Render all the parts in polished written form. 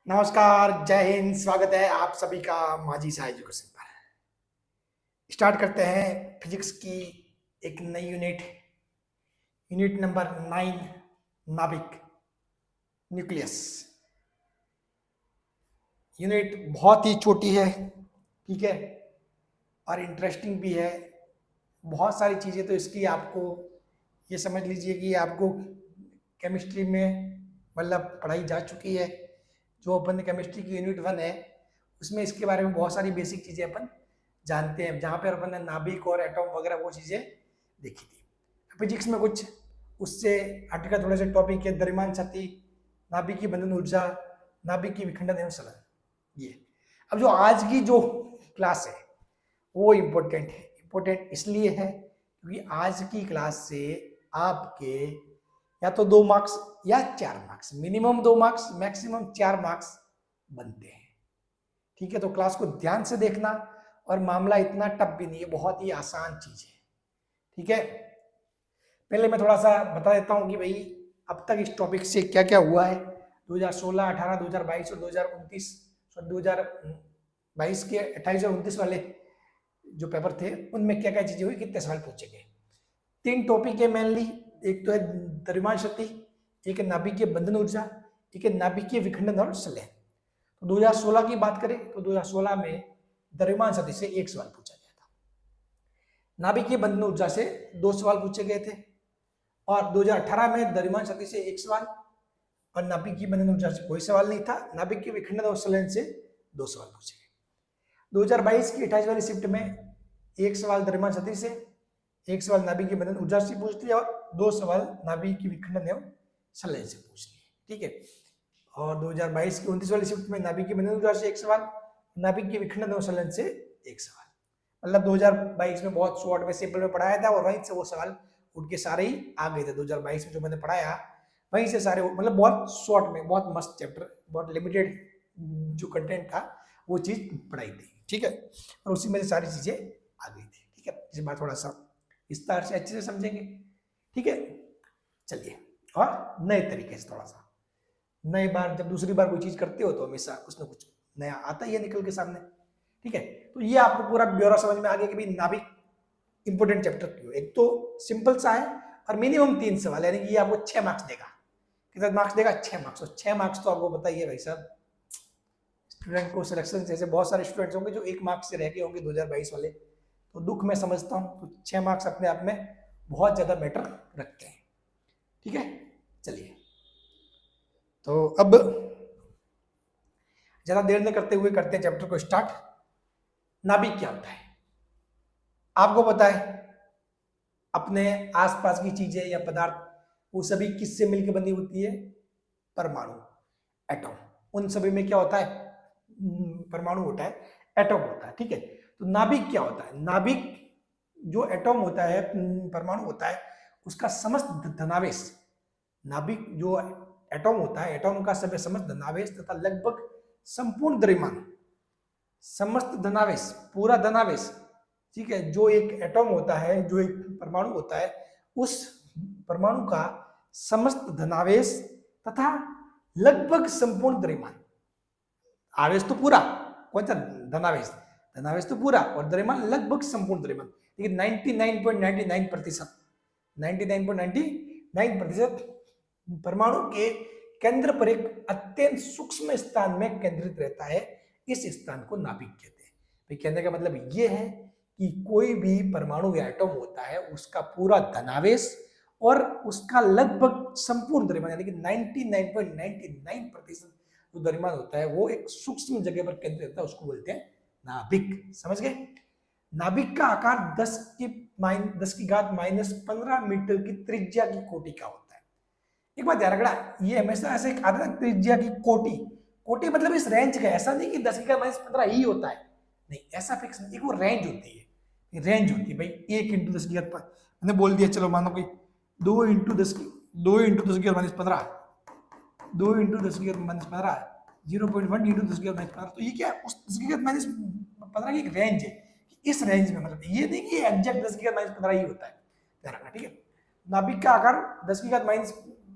नमस्कार, जय हिंद। स्वागत है आप सभी का माझी सा एजुकेशन पर। स्टार्ट करते हैं फिजिक्स की एक नई यूनिट। यूनिट नंबर 9, नाभिक, न्यूक्लियस। यूनिट बहुत ही छोटी है, ठीक है, और इंटरेस्टिंग भी है। बहुत सारी चीज़ें तो इसकी आपको ये समझ लीजिए कि आपको केमिस्ट्री में मतलब पढ़ाई जा चुकी है। जो अपन केमिस्ट्री की यूनिट 1 है उसमें इसके बारे में बहुत सारी बेसिक चीज़ें अपन जानते हैं, जहाँ पर अपन ने नाभिक और एटॉम वगैरह वो चीज़ें देखी थी। फिजिक्स में कुछ उससे हटकर थोड़े से टॉपिक है, द्रव्यमान शक्ति, नाभिक की बंधन ऊर्जा, नाभिक की विखंडन एवं सलन। ये अब जो आज की जो क्लास है वो इम्पोर्टेंट है। इम्पोर्टेंट इसलिए है क्योंकि आज की क्लास से आपके या तो 2 मार्क्स या 4 marks, minimum 2 marks maximum 4 marks बनते हैं। ठीक है, तो क्लास को ध्यान से देखना। और मामला इतना टफ भी नहीं है, बहुत ही आसान चीज है। ठीक है, पहले मैं थोड़ा सा बता देता हूं कि भाई अब तक इस टॉपिक से क्या क्या हुआ है। 2016, 18, 2022 और 2029, 2022 के 28 और 29 वाले जो पेपर थे उनमें क्या क्या चीजें हुई, कितने सवाल पूछे गए। 3 टॉपिक है मेनली। एक तो है द्रव्यमान शक्ति, एक है नाभिकीय बंधन ऊर्जा, एक है नाभिकीय विखंडन और संलयन। तो 2016 की बात करें तो 2016 में द्रव्यमान शक्ति से 1 सवाल पूछा गया था, नाभिकीय बंधन ऊर्जा से 2 सवाल पूछे गए थे, और 2018 में द्रव्यमान शक्ति से 1 सवाल और नाभिकीय बंधन ऊर्जा से कोई सवाल नहीं था। नाभिकीय विखंडन और संलयन से 2 सवाल पूछे गए। 2022 की 28 वाली शिफ्ट में 1 सवाल द्रव्यमान शक्ति से, 1 सवाल नाभिकीय बंधन ऊर्जा से पूछ लिया और 2 सवाल नाभिकीय विखंडन एवं संलयन से पूछ लिए। ठीक है, और 2022 की 29 वाली शिफ्ट में नाभिकीय बंधन ऊर्जा से 1 सवाल, नाभिकीय विखंडन एवं संलयन से 1 सवाल। मतलब 2022 में बहुत शॉर्ट में सिंपल में पढ़ाया था और वहीं से वो सवाल उठ के सारे ही आ गए थे। 2022 में जो मैंने पढ़ाया वहीं से सारे, मतलब बहुत शॉर्ट में, बहुत मस्त चैप्टर, बहुत लिमिटेड जो कंटेंट था वो चीज पढ़ाई थी। ठीक है, और उसी में से सारी चीजें आ गई थी। ठीक है, इस बार थोड़ा सा विस्तार से अच्छे से समझेंगे। ठीक है, चलिए, और नए तरीके से थोड़ा सा, नई बार जब दूसरी बार कोई चीज करते हो तो हमेशा कुछ ना कुछ नया आता ही है निकल के सामने। ठीक है, तो ये आपको पूरा ब्यौरा समझ में आ गया कि भाई नाभिक इंपोर्टेंट चैप्टर क्यों। एक तो सिंपल सा है और मिनिमम 3 सवाल, यानी कि ये आपको 6 मार्क्स देगा। कितना मार्क्स देगा? 6 मार्क्स। और 6 मार्क्स तो आपको बताइए भाई साहब, स्टूडेंट को सिलेक्शन जैसे बहुत सारे स्टूडेंट्स होंगे जो 1 मार्क्स से रह गए होंगे 2022 वाले, तो दुख मैं समझता हूँ। तो 6 मार्क्स अपने आप में बहुत ज्यादा मैटर रखते हैं। ठीक है, चलिए, तो अब ज्यादा देर न करते हुए करते हैं चैप्टर को स्टार्ट। नाभिक क्या होता है? आपको पता है अपने आसपास की चीजें या पदार्थ वो सभी किससे मिलकर बनी होती है? परमाणु, एटॉम। उन सभी में क्या होता है? परमाणु होता है, एटॉम होता है। ठीक है, तो नाभिक क्या होता है? नाभिक जो एटॉम होता है, परमाणु होता है, उसका समस्त धनावेश, नाभिक जो एटॉम होता है, एटॉम का समस्त धनावेश तथा लगभग संपूर्ण द्रव्यमान, समस्त धनावेश, पूरा धनावेश, ठीक है, जो एक एटॉम होता है, जो एक परमाणु होता है, उस परमाणु का समस्त धनावेश तथा लगभग संपूर्ण द्रव्यमान, आवेश तो पूरा, कौन सा धनावेश? धनावेश तो पूरा, और द्रव्यमान लगभग संपूर्ण द्रव्यमान, लेकिन 99.99% 99.99% परमाणु के केंद्र पर एक अत्यंत सूक्ष्म स्थान में केंद्रित रहता है। इस स्थान को नाभिक कहते हैं। तो कहने का मतलब ये है कि कोई भी परमाणु या एटॉम होता है, उसका पूरा धनावेश और उसका लगभग संपूर्ण द्रव्यमान, यानी कि 99.99% जो द्रव्यमान होता है वो एक सूक्ष्म जगह पर केंद्रित रहता है, उसको बोलते हैं नाभिक। समझ गए? नाभिक का आकार 10 की घात -15 मीटर की त्रिज्या की कोटि का होता है। एक बात ध्यान रखना, ये हमेशा ऐसे एक आता है त्रिज्या की कोटि, कोटि मतलब इस रेंज का, ऐसा नहीं कि 10 की घात -15 ही होता है, नहीं, ऐसा फिक्स नहीं। एक वो रेंज होती है, रेंज होती है भाई। 1 × 10 की घात, मैंने बोल दिया, चलो मानो कि 2 × 10 की घात -15, 2 × 10 की घात -15, 0.1 × 10 की घात -15, तो ये क्या है? उस 10 की घात -15 की एक रेंज है। इस रेंज में, मतलब ये नहीं कि एग्जैक्ट 10 की घात -15 ही होता है, ध्यान रखना। ठीक है, नाभिक का आकार 10 की घात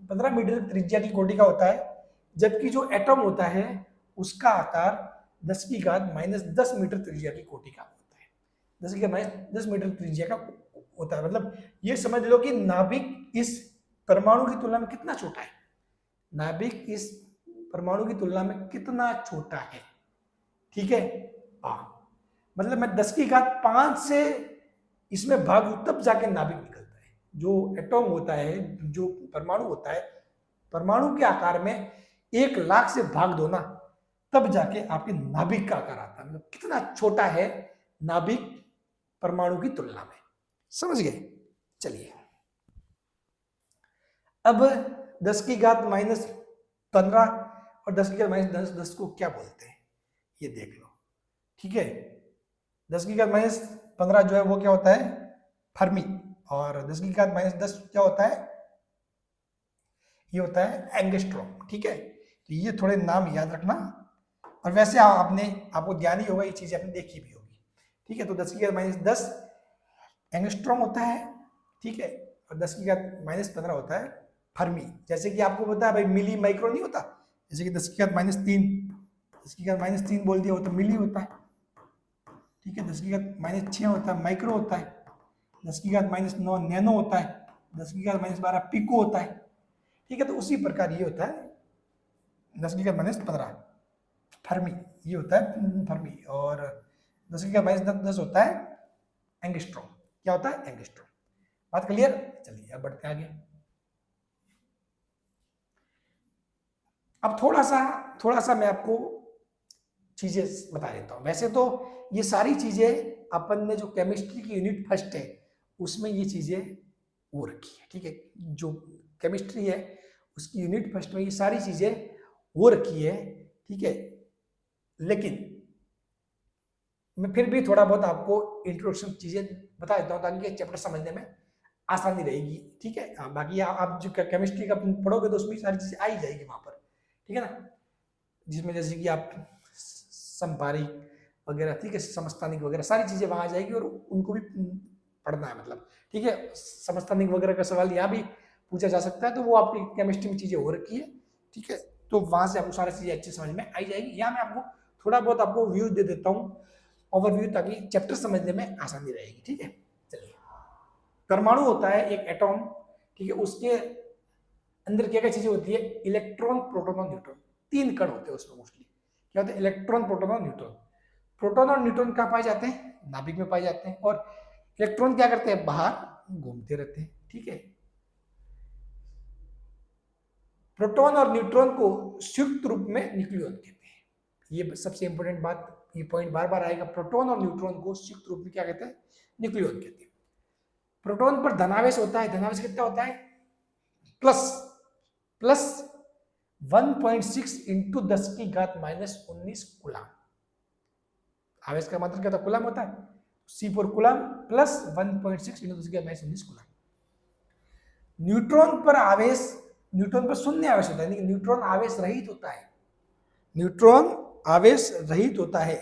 -15 मीटर त्रिज्या की कोटि का होता है, जबकि जो एटॉम होता है उसका आकार 10⁻⁻10 मीटर त्रिज्या की कोटि का होता है। 10⁻10 मीटर त्रिज्या का होता है। मतलब ये समझ लो कि नाभिक इस परमाणु की तुलना में कितना छोटा है। नाभिक इस परमाणु की तुलना में कितना छोटा है, ठीक है। मतलब मैं 10⁵5 से इसमें भाग तब जाके नाभिक निकलता है। जो एटॉम होता है, जो परमाणु होता है, परमाणु के आकार में 1,00,000 से भाग दो ना, तब जाके आपके नाभिक का आकार आता है। मतलब कितना छोटा है नाभिक परमाणु की तुलना में, समझ गए। चलिए अब 10⁻15 और 10⁻10 को क्या बोलते हैं ये देख लो, ठीक है। 10⁻15 जो है वो क्या होता है, फर्मी। और 10⁻10 क्या होता है, ये होता है एंगस्ट्रॉम, ठीक है। तो ये थोड़े नाम याद रखना। और वैसे आपको ध्यान ही होगा, ये चीजें आपने देखी भी होगी, ठीक है। तो 10⁻10 एंगस्ट्रॉम होता है, ठीक है। और 10⁻15 होता है फर्मी। जैसे कि आपको पता है भाई, मिली माइक्रो नहीं होता। जैसे कि 10⁻3 बोल दिया हो तो मिली होता है, ठीक है। 10⁻6 होता है माइक्रो होता है। 10⁻9 नैनो होता है। 10⁻12 पिको होता है, ठीक है। तो उसी प्रकार ये होता है 10⁻15 फर्मी, ये होता है फर्मी। और 10⁻10 होता है एंगस्ट्रॉम। क्या होता है, एंगस्ट्रॉम। बात क्लियर। चलिए अब बढ़ते हैं आगे। अब थोड़ा सा मैं आपको चीजें बता देता हूं। वैसे तो ये सारी चीजें अपन ने जो केमिस्ट्री की यूनिट फर्स्ट है उसमें ये चीजें वो रखी है, ठीक है। जो केमिस्ट्री है उसकी यूनिट फर्स्ट में ये सारी चीजें वो रखी है, ठीक है। लेकिन मैं फिर भी थोड़ा बहुत आपको इंट्रोडक्शन चीजें बता देता हूँ ताकि चैप्टर समझने में आसानी रहेगी, ठीक है। हाँ, बाकी आप जो केमिस्ट्री का पढ़ोगे तो उसमें सारी चीजें आ ही जाएगी वहां पर, ठीक है ना। जिसमें जैसे कि आप संपारिक वगैरह, ठीक है, समस्थानिक वगैरह सारी चीजें वहां आ जाएगी और उनको भी पढ़ना है, मतलब, ठीक है। समस्थानिक वगैरह का सवाल यहाँ भी पूछा जा सकता है, तो वो आपकी केमिस्ट्री में चीजें हो रखी है, ठीक है। तो वहां से आपको सारी चीजें अच्छी समझ में आई जाएगी। यहाँ मैं आपको थोड़ा बहुत आपको व्यू दे देता हूँ, ओवरव्यू, ताकि चैप्टर समझने में आसानी रहेगी, ठीक है। चलिए, परमाणु होता है एक एटॉम, ठीक है। उसके अंदर क्या क्या चीजें होती है, इलेक्ट्रॉन, प्रोटॉन और न्यूट्रॉन। 3 कण होते हैं उसमें मोस्टली। क्या होता है, इलेक्ट्रॉन, प्रोटॉन और न्यूट्रॉन। प्रोटॉन और न्यूट्रॉन कहाँ पाए जाते हैं, नाभिक में पाए जाते हैं। और इलेक्ट्रॉन क्या करते हैं, बाहर घूमते रहते हैं, ठीक है। प्रोटॉन और न्यूट्रॉन को संयुक्त रूप में न्यूक्लियॉन कहते हैं। ये सबसे इंपॉर्टेंट बात, ये पॉइंट बार बार आएगा। प्रोटॉन और न्यूट्रॉन को संयुक्त रूप में क्या कहते हैं, न्यूक्लियॉन कहते हैं। प्रोटॉन पर धनावेश होता है। धनावेश कितना होता है, प्लस 1.6 इंटू 10⁻⁻19 कूलम। आवेश का मतलब क्या था, कूलम होता है। C4 coulomb plus 1.6 into 10⁻19 coulomb. Neutron पर आवेश, न्यूट्रॉन पर शून्य आवेश होता है, न्यूट्रॉन आवेश रहित होता है। न्यूट्रॉन आवेश रहित होता है।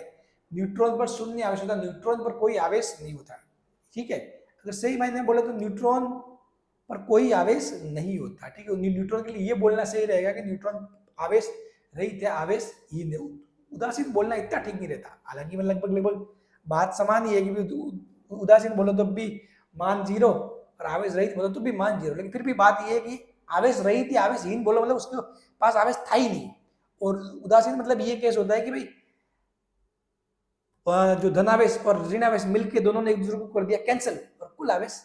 न्यूट्रॉन पर शून्य आवेश होता है, न्यूट्रॉन पर कोई आवेश नहीं होता, ठीक है। अगर सही मायने में बोले तो न्यूट्रॉन पर कोई आवेश नहीं होता, ठीक है। न्यूट्रॉन के लिए ये बोलना सही रहेगा कि न्यूट्रॉन आवेश रहित है, आवेश ही नहीं। उदासीन बोलना इतना ठीक नहीं रहता। हालांकि मैं लगभग बात समान ही है कि उदासीन बोलो तो भी मान 0 और आवेश रहित बोलो तो भी मान 0। लेकिन फिर भी बात यह है कि आवेश रहित या आवेशहीन बोलो मतलब उसके पास आवेश था ही नहीं। और उदासीन मतलब ये केस होता है कि भाई जो धनावेश और ऋणावेश मिलकर दोनों ने एक दूसरे को कर दिया कैंसिल और कुल आवेश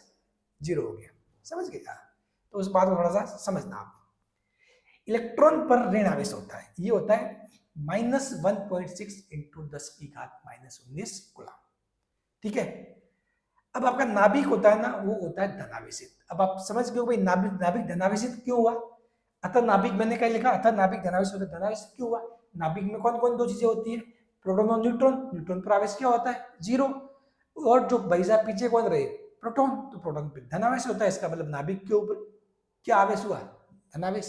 0 हो गया। समझ गए। तो उस बात को थोड़ा सा समझना आप। इलेक्ट्रॉन पर ऋण आवेश होता है, ये होता है -1.6 इंटू 10⁻⁻19 कूलम, ठीक है। अब आपका नाभिक होता है ना, वो होता है धनावेशित। अब आप समझ गए भाई नाभिक धनावेशित क्यों हुआ। अतः नाभिक, मैंने क्या लिखा, अतः नाभिक धनावेशित होता है। धनावेशित क्यों हुआ, नाभिक में कौन कौन 2 चीजें होती है, प्रोटॉन और न्यूट्रॉन। न्यूट्रॉन पर आवेश क्या होता है, 0। और जो भैया पीछे कौन रहे, प्रोटॉन, तो प्रोटॉन पे धनावेश होता है। इसका मतलब नाभिक के ऊपर क्या आवेश हुआ, धनावेश।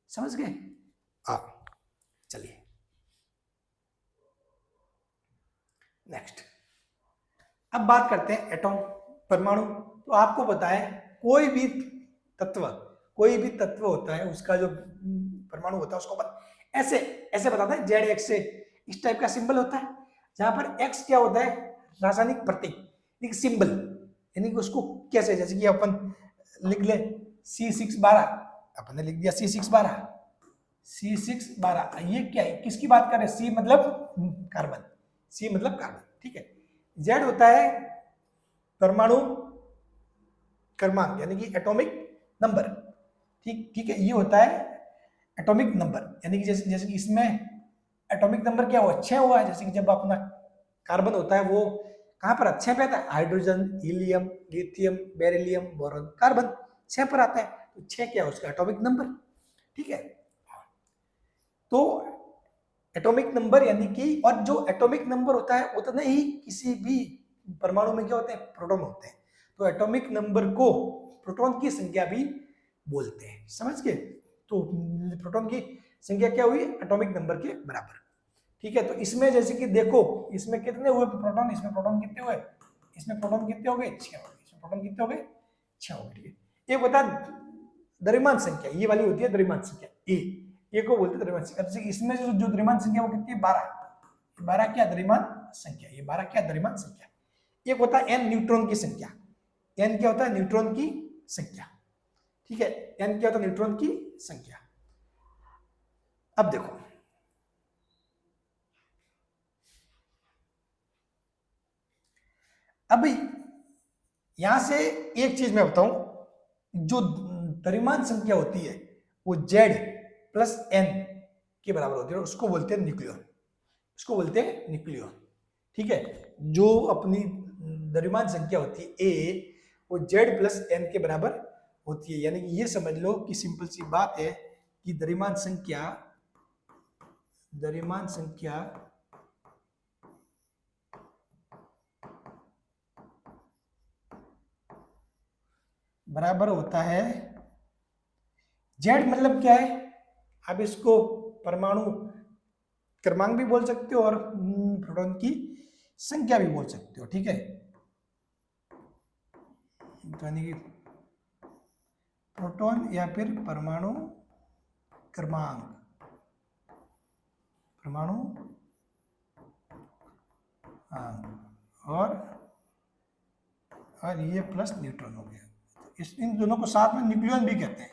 समझ गए। चलिए नेक्स्ट, अब बात करते हैं एटॉम, परमाणु। तो आपको पता है कोई भी तत्व होता है उसका जो परमाणु होता है उसको ऐसे ऐसे बताते हैं, जेड एक्स से इस टाइप का सिंबल होता है, जहां पर एक्स क्या होता है, रासायनिक प्रतीक सिंबल, यानी कि उसको कैसे, जैसे कि अपन लिख ले C612, अपन ने लिख दिया C612, C612, ये क्या है, किसकी बात कर रहे हैं, C मतलब कार्बन, C मतलब कार्बन, ठीक है। Z होता है परमाणु क्रमांक यानी कि एटॉमिक नंबर, ठीक है, ये होता है एटॉमिक नंबर, यानी कि जैसे कि इसमें एटॉमिक नंबर क्या हुआ, 6 हुआ है, जैसे कि जब अपना कार्बन होता है वो कहां पर 6 पे आता है, hydrogen, helium, lithium, beryllium, boron, carbon 6 पर आता है, तो 6 क्या है उसका एटॉमिक नंबर, ठीक है। तो एटॉमिक नंबर यानी कि, और जो एटॉमिक नंबर होता है उतना ही किसी भी परमाणु में क्या होते हैं, प्रोटॉन होते हैं, तो एटॉमिक नंबर को प्रोटॉन की संख्या भी बोलते हैं, समझ गए। तो प्रोटॉन की संख्या क्या हुई, एटॉमिक नंबर के बराबर, ठीक है। तो इसमें जैसे कि देखो, इसमें कितने हुए प्रोटॉन, इसमें प्रोटॉन कितने हुए, इसमें प्रोटॉन कितने हो गए, 6 हो गए, इसमें प्रोटॉन कितने हो गए, 6 हो गए, ठीक है। एक बता द्रव्यमान संख्या, ये वाली होती है द्रव्यमान संख्या, ए को बोलते हैं द्रव्यमान संख्या, जैसे इसमें जो द्रव्यमान संख्या वो कितनी है, 12 क्या द्रव्यमान संख्या, ये 12 क्या द्रव्यमान संख्या। एक होता है n न्यूट्रॉन की संख्या, n क्या होता है, न्यूट्रॉन की संख्या, ठीक है, n क्या होता है, न्यूट्रॉन की संख्या। अब देखो अब यहां से एक चीज मैं बताऊं, जो द्रव्यमान संख्या होती है वो Z प्लस n के बराबर होती है, उसको बोलते हैं न्यूक्लियॉन, उसको बोलते हैं न्यूक्लियॉन, ठीक है। जो अपनी द्रव्यमान संख्या होती है A, वो Z प्लस n के बराबर होती है, यानी कि ये समझ लो कि सिंपल सी बात है कि द्रव्यमान संख्या बराबर होता है, Z मतलब क्या है, आप इसको परमाणु क्रमांक भी बोल सकते हो और प्रोटॉन की संख्या भी बोल सकते हो, ठीक है। तो यानी कि प्रोटॉन या फिर परमाणु क्रमांक, और ये प्लस न्यूट्रॉन हो गया, इन दोनों को साथ में न्यूक्लियॉन भी कहते हैं,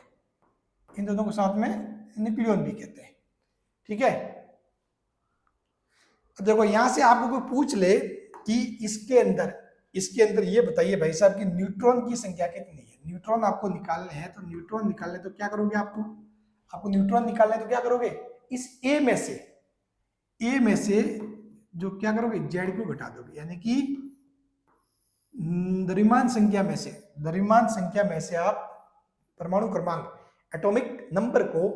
इन दोनों को साथ में न्यूक्लियॉन भी कहते हैं, ठीक है। देखो यहां से आपको कोई पूछ ले कि इसके अंदर ये बताइए भाई साहब कि न्यूट्रॉन की संख्या कितनी है, न्यूट्रॉन आपको निकालने हैं, तो न्यूट्रॉन निकालने तो क्या करोगे, आपको न्यूट्रॉन निकालने तो क्या करोगे, इस ए में से जो क्या करोगे, जेड को घटा दोगे, यानी कि द्रव्यमान संख्या में से आप परमाणु क्रमांक एटॉमिक नंबर को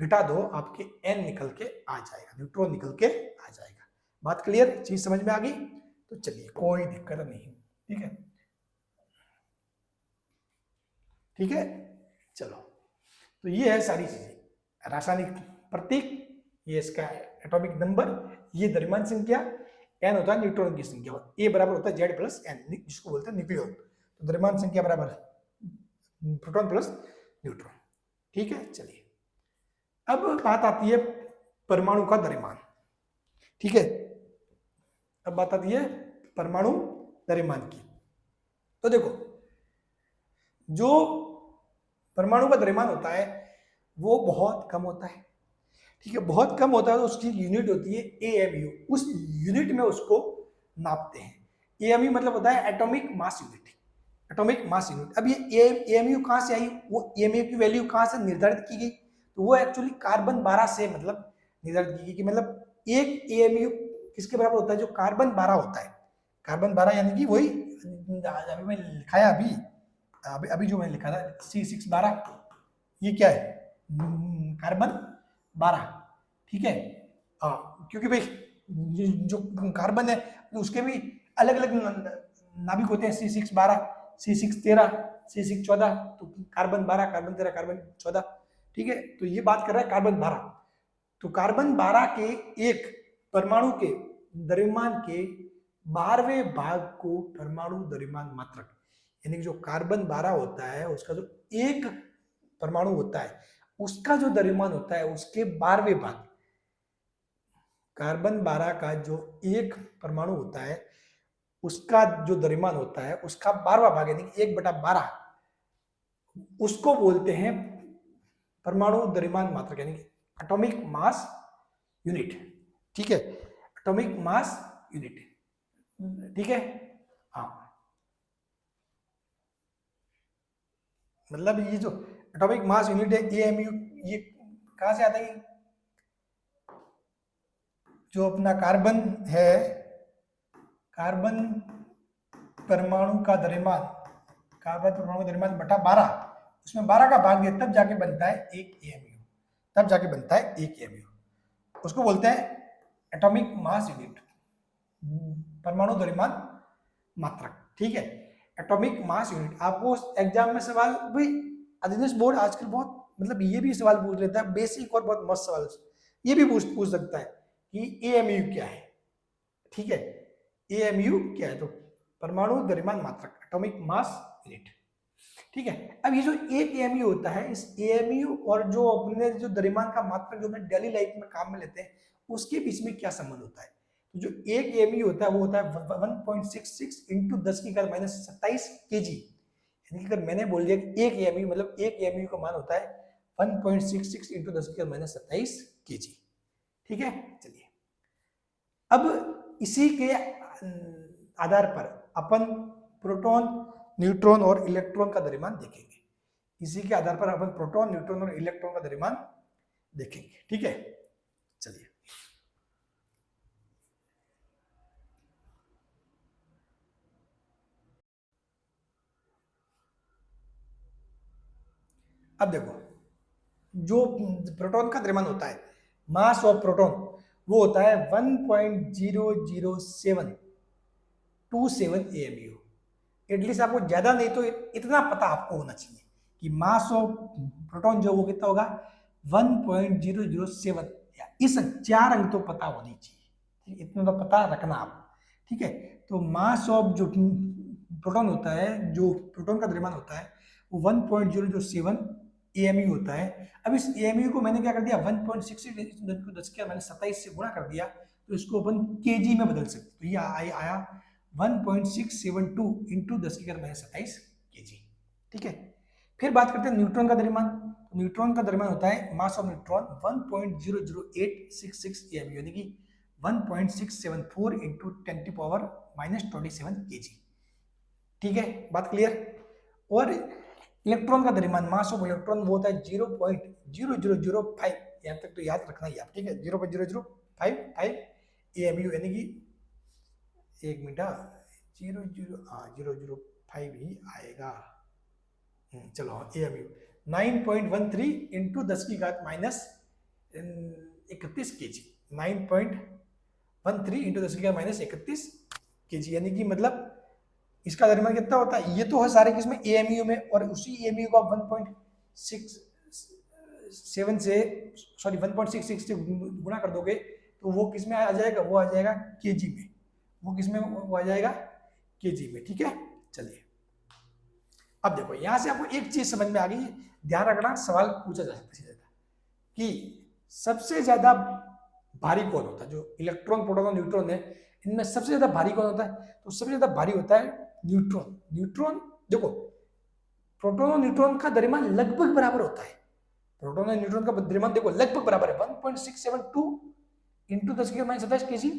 घटा दो, आपके एन निकल के आ जाएगा, न्यूट्रॉन निकल के आ जाएगा। बात क्लियर, चीज समझ में आ गई, तो चलिए कोई दिक्कत नहीं, ठीक है। चलो, तो ये है सारी चीजें, रासायनिक प्रतीक, ये इसका एटॉमिक नंबर, ये द्रव्यमान संख्या, एन होता है न्यूट्रॉन की संख्या, ए बराबर होता है जेड प्लस एन, जिसको बोलते हैं न्यूक्लियॉन। तो द्रव्यमान संख्या बराबर प्रोटॉन प्लस न्यूट्रॉन, ठीक है। चलिए अब बात आती है परमाणु का द्रव्यमान, ठीक है, अब बात आती है परमाणु द्रव्यमान की। तो देखो, जो परमाणु का द्रव्यमान होता है वो बहुत कम होता है, ठीक है, बहुत कम होता है, तो उसकी यूनिट होती है AMU, उस यूनिट में उसको नापते हैं। AMU मतलब होता है atomic mass unit, atomic mass unit. अब ये AMU कहां से आई, वो AMU की वैल्यू कहां से निर्धारित की गई, तो वो एक्चुअली कार्बन 12 से मतलब निर्धारित की गई, कि मतलब एक AMU किसके बराबर होता है, जो कार्बन 12 होता है, कार्बन 12 यानी कि वही अभी मैं लिखाया, अभी जो मैंने लिखा था C612, ये क्या है, कार्बन 12, ठीक है। क्योंकि भाई जो कार्बन है उसके भी अलग अलग नाभिक होते हैं, C612, C613, C614, तो कार्बन 12, कार्बन 13, कार्बन 14, ठीक है। तो ये बात कर रहा है कार्बन 12, तो कार्बन 12 के एक परमाणु के द्रव्यमान के 12वें भाग को परमाणु द्रव्यमान मात्रक, यानी कि जो कार्बन 12 होता है उसका जो एक परमाणु होता है उसका जो द्रव्यमान होता है उसके 12वें भाग, कार्बन 12 का जो एक परमाणु होता है उसका जो द्रव्यमान होता है उसका 12वां भाग यानी 1/12, उसको बोलते हैं परमाणु द्रव्यमान मात्रक यानी एटॉमिक मास यूनिट। ठीक है, एटॉमिक मास यूनिट। ठीक है, हाँ, मतलब ये जो एटॉमिक मास यूनिट है एएमयू, ये कहां से आता है? जो अपना कार्बन है, कार्बन परमाणु का द्रव्यमान, कार्बन परमाणु का द्रव्यमान बटा 12, उसमें 12 का भाग दिया तब जाके बनता है 1 एएमयू, तब जाके बनता है 1 एएमयू। उसको बोलते हैं एटॉमिक मास यूनिट, परमाणु द्रव्यमान मात्रक। ठीक है, एटॉमिक मास यूनिट। आपको एग्जाम में सवाल भाई अधिकांश बोर्ड आजकल बहुत मतलब ये भी सवाल पूछ लेता है, बेसिक और बहुत मस्त सवाल ये भी पूछ सकता है कि एएमयू क्या है। ठीक है, एएमयू क्या है? तो परमाणु द्रव्यमान मात्रक, एटॉमिक मास यूनिट। ठीक है, अब ये जो एक एएमयू होता है, इस एएमयू और जो अपने जो द्रव्यमान का मात्रक जो अपने डेली लाइफ में काम में लेते हैं उसके बीच में क्या संबंध होता है? तो जो एक एएमयू होता है वो होता है 1.66 इंटू 10⁻27 केजी। यानी कि अगर मैंने बोल दिया कि एक एएमयू मतलब एक एएमयू का मान होता है 1.66 इंटू 10⁻27 केजी। ठीक है, चलिए अब इसी के आधार पर अपन प्रोटॉन, न्यूट्रॉन और इलेक्ट्रॉन का द्रव्यमान देखेंगे। इसी के आधार पर अपन प्रोटॉन, न्यूट्रॉन और इलेक्ट्रॉन का द्रव्यमान देखेंगे। ठीक है, चलिए अब देखो, जो प्रोटॉन का द्रव्यमान होता है, मास ऑफ प्रोटॉन, वो होता है 1.00727 एएमयू। एटलीस्ट आपको ज्यादा नहीं तो इतना पता आपको होना चाहिए कि मास ऑफ प्रोटॉन जो वो कितना होगा 1.007, इस 4 अंक तो पता होनी चाहिए, इतना तो पता रखना आप। ठीक है, तो मास ऑफ जो प्रोटॉन होता है, जो प्रोटॉन का द्रव्यमान होता है वो 1.007 एएमयू होता है। अब इस एएमयू को मैंने क्या कर दिया 1.66 से गुणा कर दिया, तो इसको अपन केजी में बदल सकते। तो ये आया 1.672 इंटू 10⁻27 केजी। ठीक है, फिर बात करते हैं न्यूट्रॉन का द्रव्यमान। न्यूट्रॉन का द्रव्यमान होता है मास ऑफ न्यूट्रॉन 1.00866 एएमयू यानी कि 1.674 इंटू 10⁻27 केजी। ठीक है, बात क्लियर। और इलेक्ट्रॉन का द्रव्यमान, मास ऑफ इलेक्ट्रॉन, वो होता है 0.0005, यहाँ तक तो याद रखना ही आप। ठीक है, 0.0055 एएमयू यानी कि 1 मिनट 005 ही आएगा। चलो AMU 9.13 into 10⁻31 KG, 9.13 into 10⁻31 KG यानी कि मतलब इसका द्रव्यमान कितना होता है? ये तो है सारे किसमें एएमयू में, और उसी एएमयू को आप 1.67 से 1.66 से गुणा कर दोगे तो वो किसमें आ जाएगा? वो आ जाएगा केजी में। वो किसमें वो आ जाएगा? केजी में। ठीक है, चलिए अब देखो यहां से आपको एक चीज समझ में आ गई, ध्यान रखना सवाल पूछा जा सकता है कि सबसे ज्यादा भारी कौन होता है? जो इलेक्ट्रॉन, प्रोटॉन और न्यूट्रॉन है, इनमें सबसे ज्यादा भारी कौन होता है? तो सबसे ज्यादा भारी होता है न्यूट्रॉन। न्यूट्रॉन देखो, प्रोटॉन और न्यूट्रॉन का द्रव्यमान लगभग बराबर होता है। प्रोटॉन और न्यूट्रॉन का द्रव्यमान देखो लगभग बराबर है, 1.672 इंटू 10⁻27 केजी,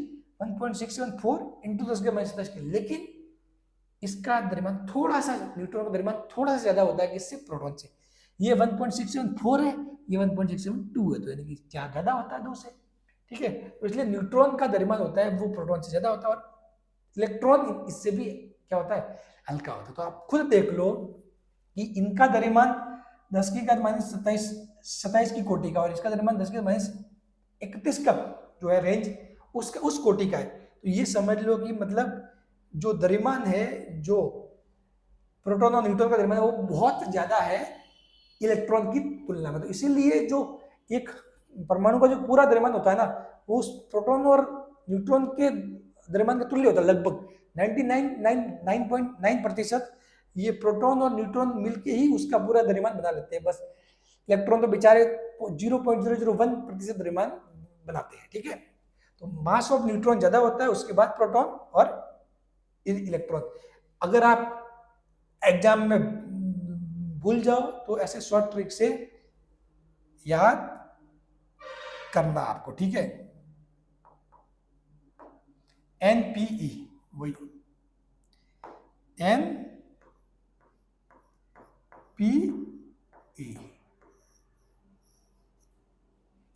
1.674 इंटू 10⁻27 केजी। लेकिन इसका द्रव्यमान थोड़ा सा, न्यूट्रॉन का द्रव्यमान थोड़ा सा ज्यादा होता है किससे? प्रोटॉन से। ये 1.674 है, ये 1.672 है, तो यानी कि ज्यादा होता है 2 से। ठीक है, तो इसलिए न्यूट्रॉन का द्रव्यमान होता है वो प्रोटॉन से ज्यादा होता है, और इलेक्ट्रॉन इससे भी क्या होता है? हल्का होता है। तो आप खुद देख लो कि इनका द्रव्यमान 10⁻27 की कोटि का, और इसका द्रव्यमान 10⁻31 का जो है रेंज उसका उस कोटि का है। तो ये समझ लो कि मतलब जो द्रव्यमान है, जो प्रोटॉन और न्यूट्रॉन का द्रव्यमान है, वो बहुत ज्यादा है इलेक्ट्रॉन की तुलना में। तो इसीलिए जो एक परमाणु का जो पूरा द्रव्यमान होता है ना, वो उस प्रोटॉन और न्यूट्रॉन के द्रव्यमान के तुल्य होता है। लगभग 99.9% ये प्रोटॉन और न्यूट्रॉन मिलके ही उसका पूरा द्रव्यमान बना लेते हैं। बस इलेक्ट्रॉन तो बेचारे 0.001% द्रव्यमान बनाते हैं, ठीक है। तो मास ऑफ न्यूट्रॉन ज्यादा होता है, उसके बाद प्रोटॉन और इलेक्ट्रॉन। अगर आप एग्जाम में भूल जाओ तो ऐसे शॉर्ट ट्रिक से याद करना आपको, ठीक है। NPE वही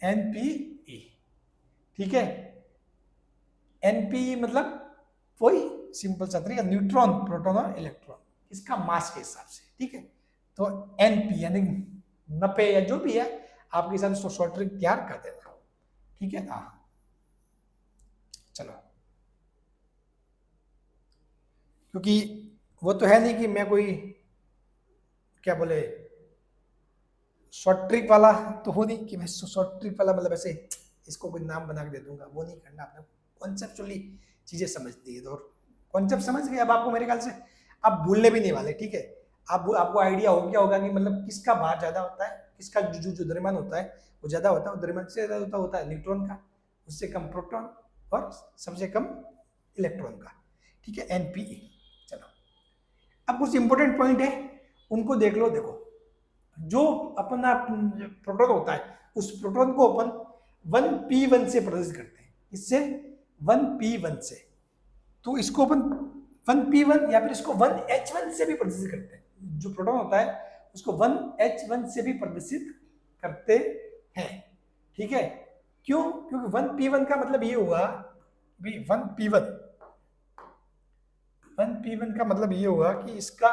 NPE, ठीक है। NPE मतलब वही सिंपल सा तरीका, न्यूट्रॉन, प्रोटॉन और इलेक्ट्रॉन, इसका मास के हिसाब से, ठीक है। तो NP यानी 90 या जो भी है आपके हिसाब से शॉर्ट ट्रिक तैयार कर देना, ठीक है। हाँ चलो, क्योंकि वो तो है नहीं कि मैं कोई क्या बोले शॉर्ट ट्रिक वाला तो हो नहीं कि मैं शॉर्ट ट्रिक वाला मतलब ऐसे इसको कोई नाम बना के दे दूंगा, वो नहीं करना। आपने कॉन्सेप्चुअली चीजें समझती है, तो कॉन्सेप्ट समझ गए अब आपको मेरे ख्याल से आप भूलने भी नहीं वाले, ठीक है। आपको आइडिया हो गया होगा कि मतलब किसका भार ज्यादा होता है, किसका जो द्रव्यमान होता है वो ज्यादा होता है, द्रव्यमान से ज्यादा होता है न्यूट्रॉन का, उससे कम प्रोटॉन और सबसे कम इलेक्ट्रॉन का, ठीक है। NPE। चलो अब कुछ इंपॉर्टेंट पॉइंट है उनको देख लो। देखो जो अपना प्रोटॉन होता है उस प्रोटॉन को अपन 1p1 से प्रदर्शित करते हैं, इससे 1p1 से, तो इसको अपन 1p1 या फिर इसको 1h1 से भी प्रदर्शित करते हैं। जो प्रोटॉन होता है उसको 1h1 से भी प्रदर्शित करते हैं, ठीक है। क्यों? क्योंकि 1p1 का मतलब ये हुआ भी 1p1 का मतलब ये हुआ कि इसका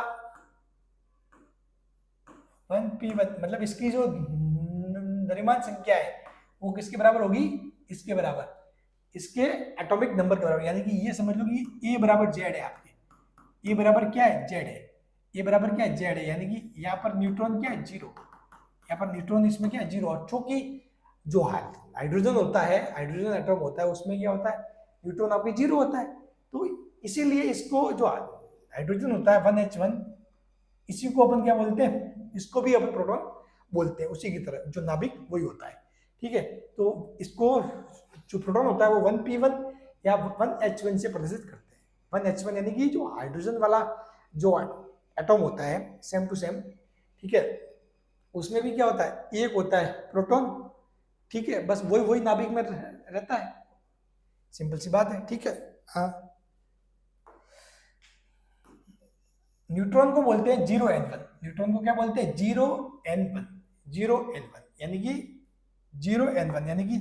1p1 मतलब इसकी जो द्रव्यमान संख्या है वो किसके बराबर होगी, इसके बराबर, इसके एटॉमिक नंबर के बराबर। यानी कि ये समझ लो कि A बराबर Z है आपके, A बराबर क्या है, Z है, A बराबर क्या है, Z है। यानी कि यहाँ पर न्यूट्रॉन क्या है, 0, यहाँ पर न्यूट्रॉन इसमें क्या है, 0। और चूंकि जो हाइड्रोजन होता है, हाइड्रोजन एटॉम होता है, उसमें क्या होता है, न्यूट्रॉन आपके 0 होता है। तो इसीलिए इसको जो हाइड्रोजन होता है 1h1, इसी को अपन क्या बोलते हैं, इसको भी अपन प्रोटॉन बोलते हैं, उसी की तरह जो नाभिक वही होता है, ठीक है। तो इसको जो प्रोटॉन होता है वो 1p1 या 1h1 से प्रदर्शित करते हैं। 1h1 यानी कि जो हाइड्रोजन वाला जो एटॉम होता है सेम टू सेम, ठीक है, उसमें भी क्या होता है, एक होता है प्रोटॉन, ठीक है। बस वही वही नाभिक में रहता है, सिंपल सी बात है, ठीक है। हाँ, न्यूट्रॉन को बोलते हैं 0n1, न्यूट्रॉन को क्या बोलते हैं, 0n1, 0n1 यानी कि 0n1 यानी कि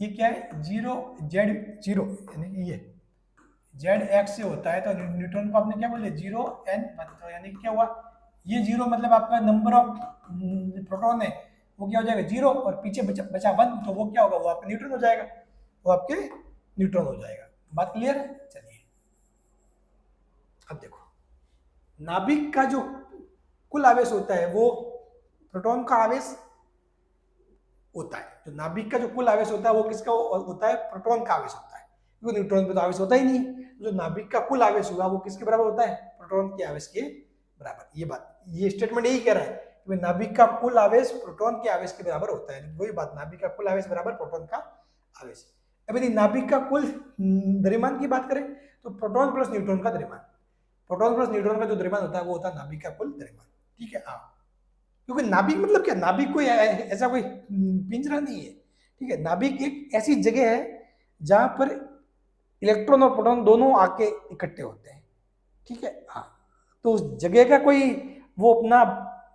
ये क्या है, 0z0 यानी कि ये zx से होता है, तो न्यूट्रॉन को आपने क्या बोले 0n1, तो यानी क्या हुआ, ये 0 मतलब आपका नंबर ऑफ प्रोटॉन है वो क्या हो जाएगा 0, और पीछे बचा 1, तो वो क्या होगा, वो आपका न्यूट्रॉन हो जाएगा, वो आपके न्यूट्रॉन हो जाएगा। बात क्लियर है? चलिए अब देखो, नाभिक का जो कुल आवेश होता है वो प्रोटॉन का आवेश होता है। जो नाभिक का जो कुल आवेश होता है वो किसका होता है, प्रोटॉन का आवेश होता है, क्योंकि न्यूट्रॉन पे तो आवेश होता ही नहीं है। जो नाभिक का कुल आवेश होगा वो किसके बराबर होता है, प्रोटॉन के आवेश के बराबर। ये बात, ये स्टेटमेंट यही कह रहा है कि नाभिक का कुल आवेश प्रोटॉन के आवेश के बराबर होता है। वही बात, नाभिक का कुल आवेश बराबर प्रोटॉन का आवेश। अब यदि नाभिक का कुल द्रव्यमान की बात करें तो प्रोटॉन प्लस न्यूट्रॉन का द्रव्यमान, प्रोटॉन प्लस न्यूट्रॉन का जो द्रव्यमान होता है वो होता है नाभिक का कुल द्रव्यमान, ठीक है। हाँ, क्योंकि नाभिक मतलब क्या, नाभिक कोई ऐसा कोई पिंजरा नहीं है, ठीक है। नाभिक एक ऐसी जगह है जहां पर इलेक्ट्रॉन और प्रोटॉन दोनों आके इकट्ठे होते हैं, ठीक है। हाँ, तो उस जगह का कोई वो अपना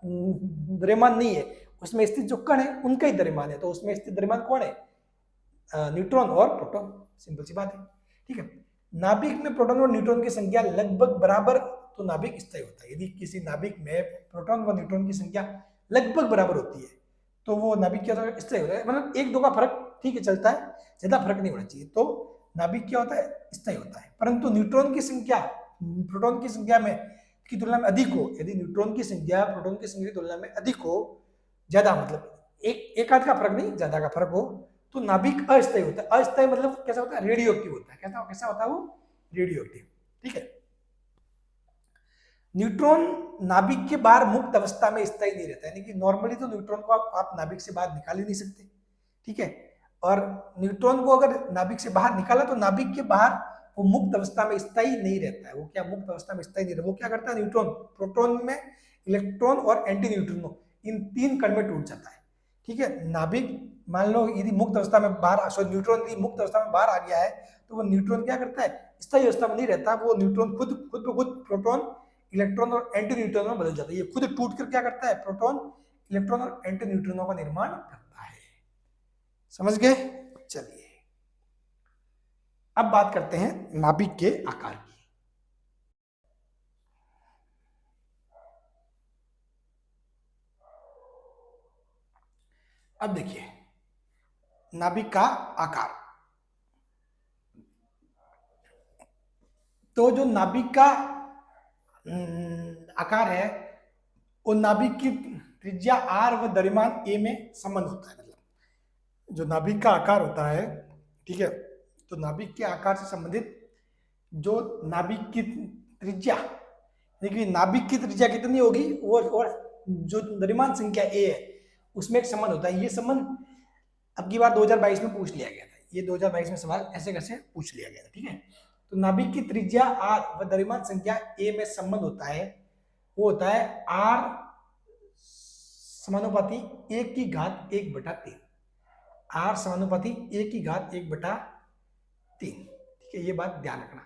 द्रव्यमान नहीं है, उसमें स्थित जो कण है उनका ही द्रव्यमान है। तो उसमें स्थित द्रव्यमान कौन है, न्यूट्रॉन और प्रोटॉन, सिंपल सी बात है, ठीक है। नाभिक में प्रोटॉन और न्यूट्रॉन की संख्या लगभग बराबर तो नाभिक स्थायी होता है। यदि किसी नाभिक में प्रोटॉन व न्यूट्रॉन की संख्या लगभग बराबर होती है तो वो नाभिक क्या होता है, स्थायी होता है। मतलब 1-2 का फर्क ठीक है चलता है, ज्यादा फर्क नहीं होना चाहिए, तो नाभिक क्या होता है, स्थायी होता है। परंतु न्यूट्रॉन की संख्या प्रोटॉन की संख्या में की तुलना में अधिक हो, यदि न्यूट्रॉन की संख्या प्रोटॉन की संख्या की तुलना में अधिक हो, ज्यादा मतलब एक आध का फर्क नहीं, ज्यादा का फर्क हो, तो नाभिक अस्थायी होता है। अस्थायी मतलब कैसा होता है, रेडियो एक्टिव होता है। कैसा होता है वो, रेडियो एक्टिव, ठीक है। न्यूट्रॉन नाभिक के बाहर मुक्त अवस्था में स्थायी नहीं रहता है, यानी कि नॉर्मली तो न्यूट्रॉन को आप नाभिक से बाहर निकाल ही नहीं सकते, ठीक है। और न्यूट्रॉन को अगर नाभिक से बाहर निकाला तो नाभिक के बाहर वो मुक्त अवस्था में स्थायी नहीं रहता है। वो क्या मुक्त अवस्था में स्थायी नहीं रहता, वो क्या करता है, न्यूट्रॉन प्रोटॉन में इलेक्ट्रॉन और एंटी न्यूट्रिनो इन 3 कण में टूट जाता है, ठीक है। नाभिक मान लो यदि मुक्त अवस्था में बाहर, सॉरी न्यूट्रॉन यदि मुक्त अवस्था में बाहर आ गया है तो वो न्यूट्रॉन क्या करता है, स्थायी अवस्था में नहीं रहता, वो न्यूट्रॉन खुद ब खुद प्रोटॉन इलेक्ट्रॉन और एंटी न्यूट्रिनो में बदल जाता है। ये खुद टूट कर क्या करता है, प्रोटॉन इलेक्ट्रॉन और एंटी न्यूट्रिनो का निर्माण करता है। समझ गए? चलिए अब बात करते हैं नाभिक के आकार की। अब देखिए नाभिक का आकार, तो जो नाभिक का आकार है वो नाभिक की त्रिज्या r व द्रव्यमान a में संबंध होता है। मतलब जो नाभिक का आकार होता है, ठीक है, तो नाभिक के आकार से संबंधित जो नाभिक की त्रिज्या, देखिए नाभिक की त्रिज्या कितनी होगी और जो द्रव्यमान संख्या a है उसमें एक संबंध होता है। ये संबंध अब की बार 2022 में पूछ लिया गया था, ये 2022 में सवाल ऐसे कैसे पूछ लिया गया था, ठीक है। तो नाभिक की त्रिज्या r व द्रव्यमान संख्या a में संबंध होता है, वो होता है r समानुपाती 1 की घात 1/3, r समानुपाती 1 की घात 1/3, ठीक है, ये बात ध्यान रखना,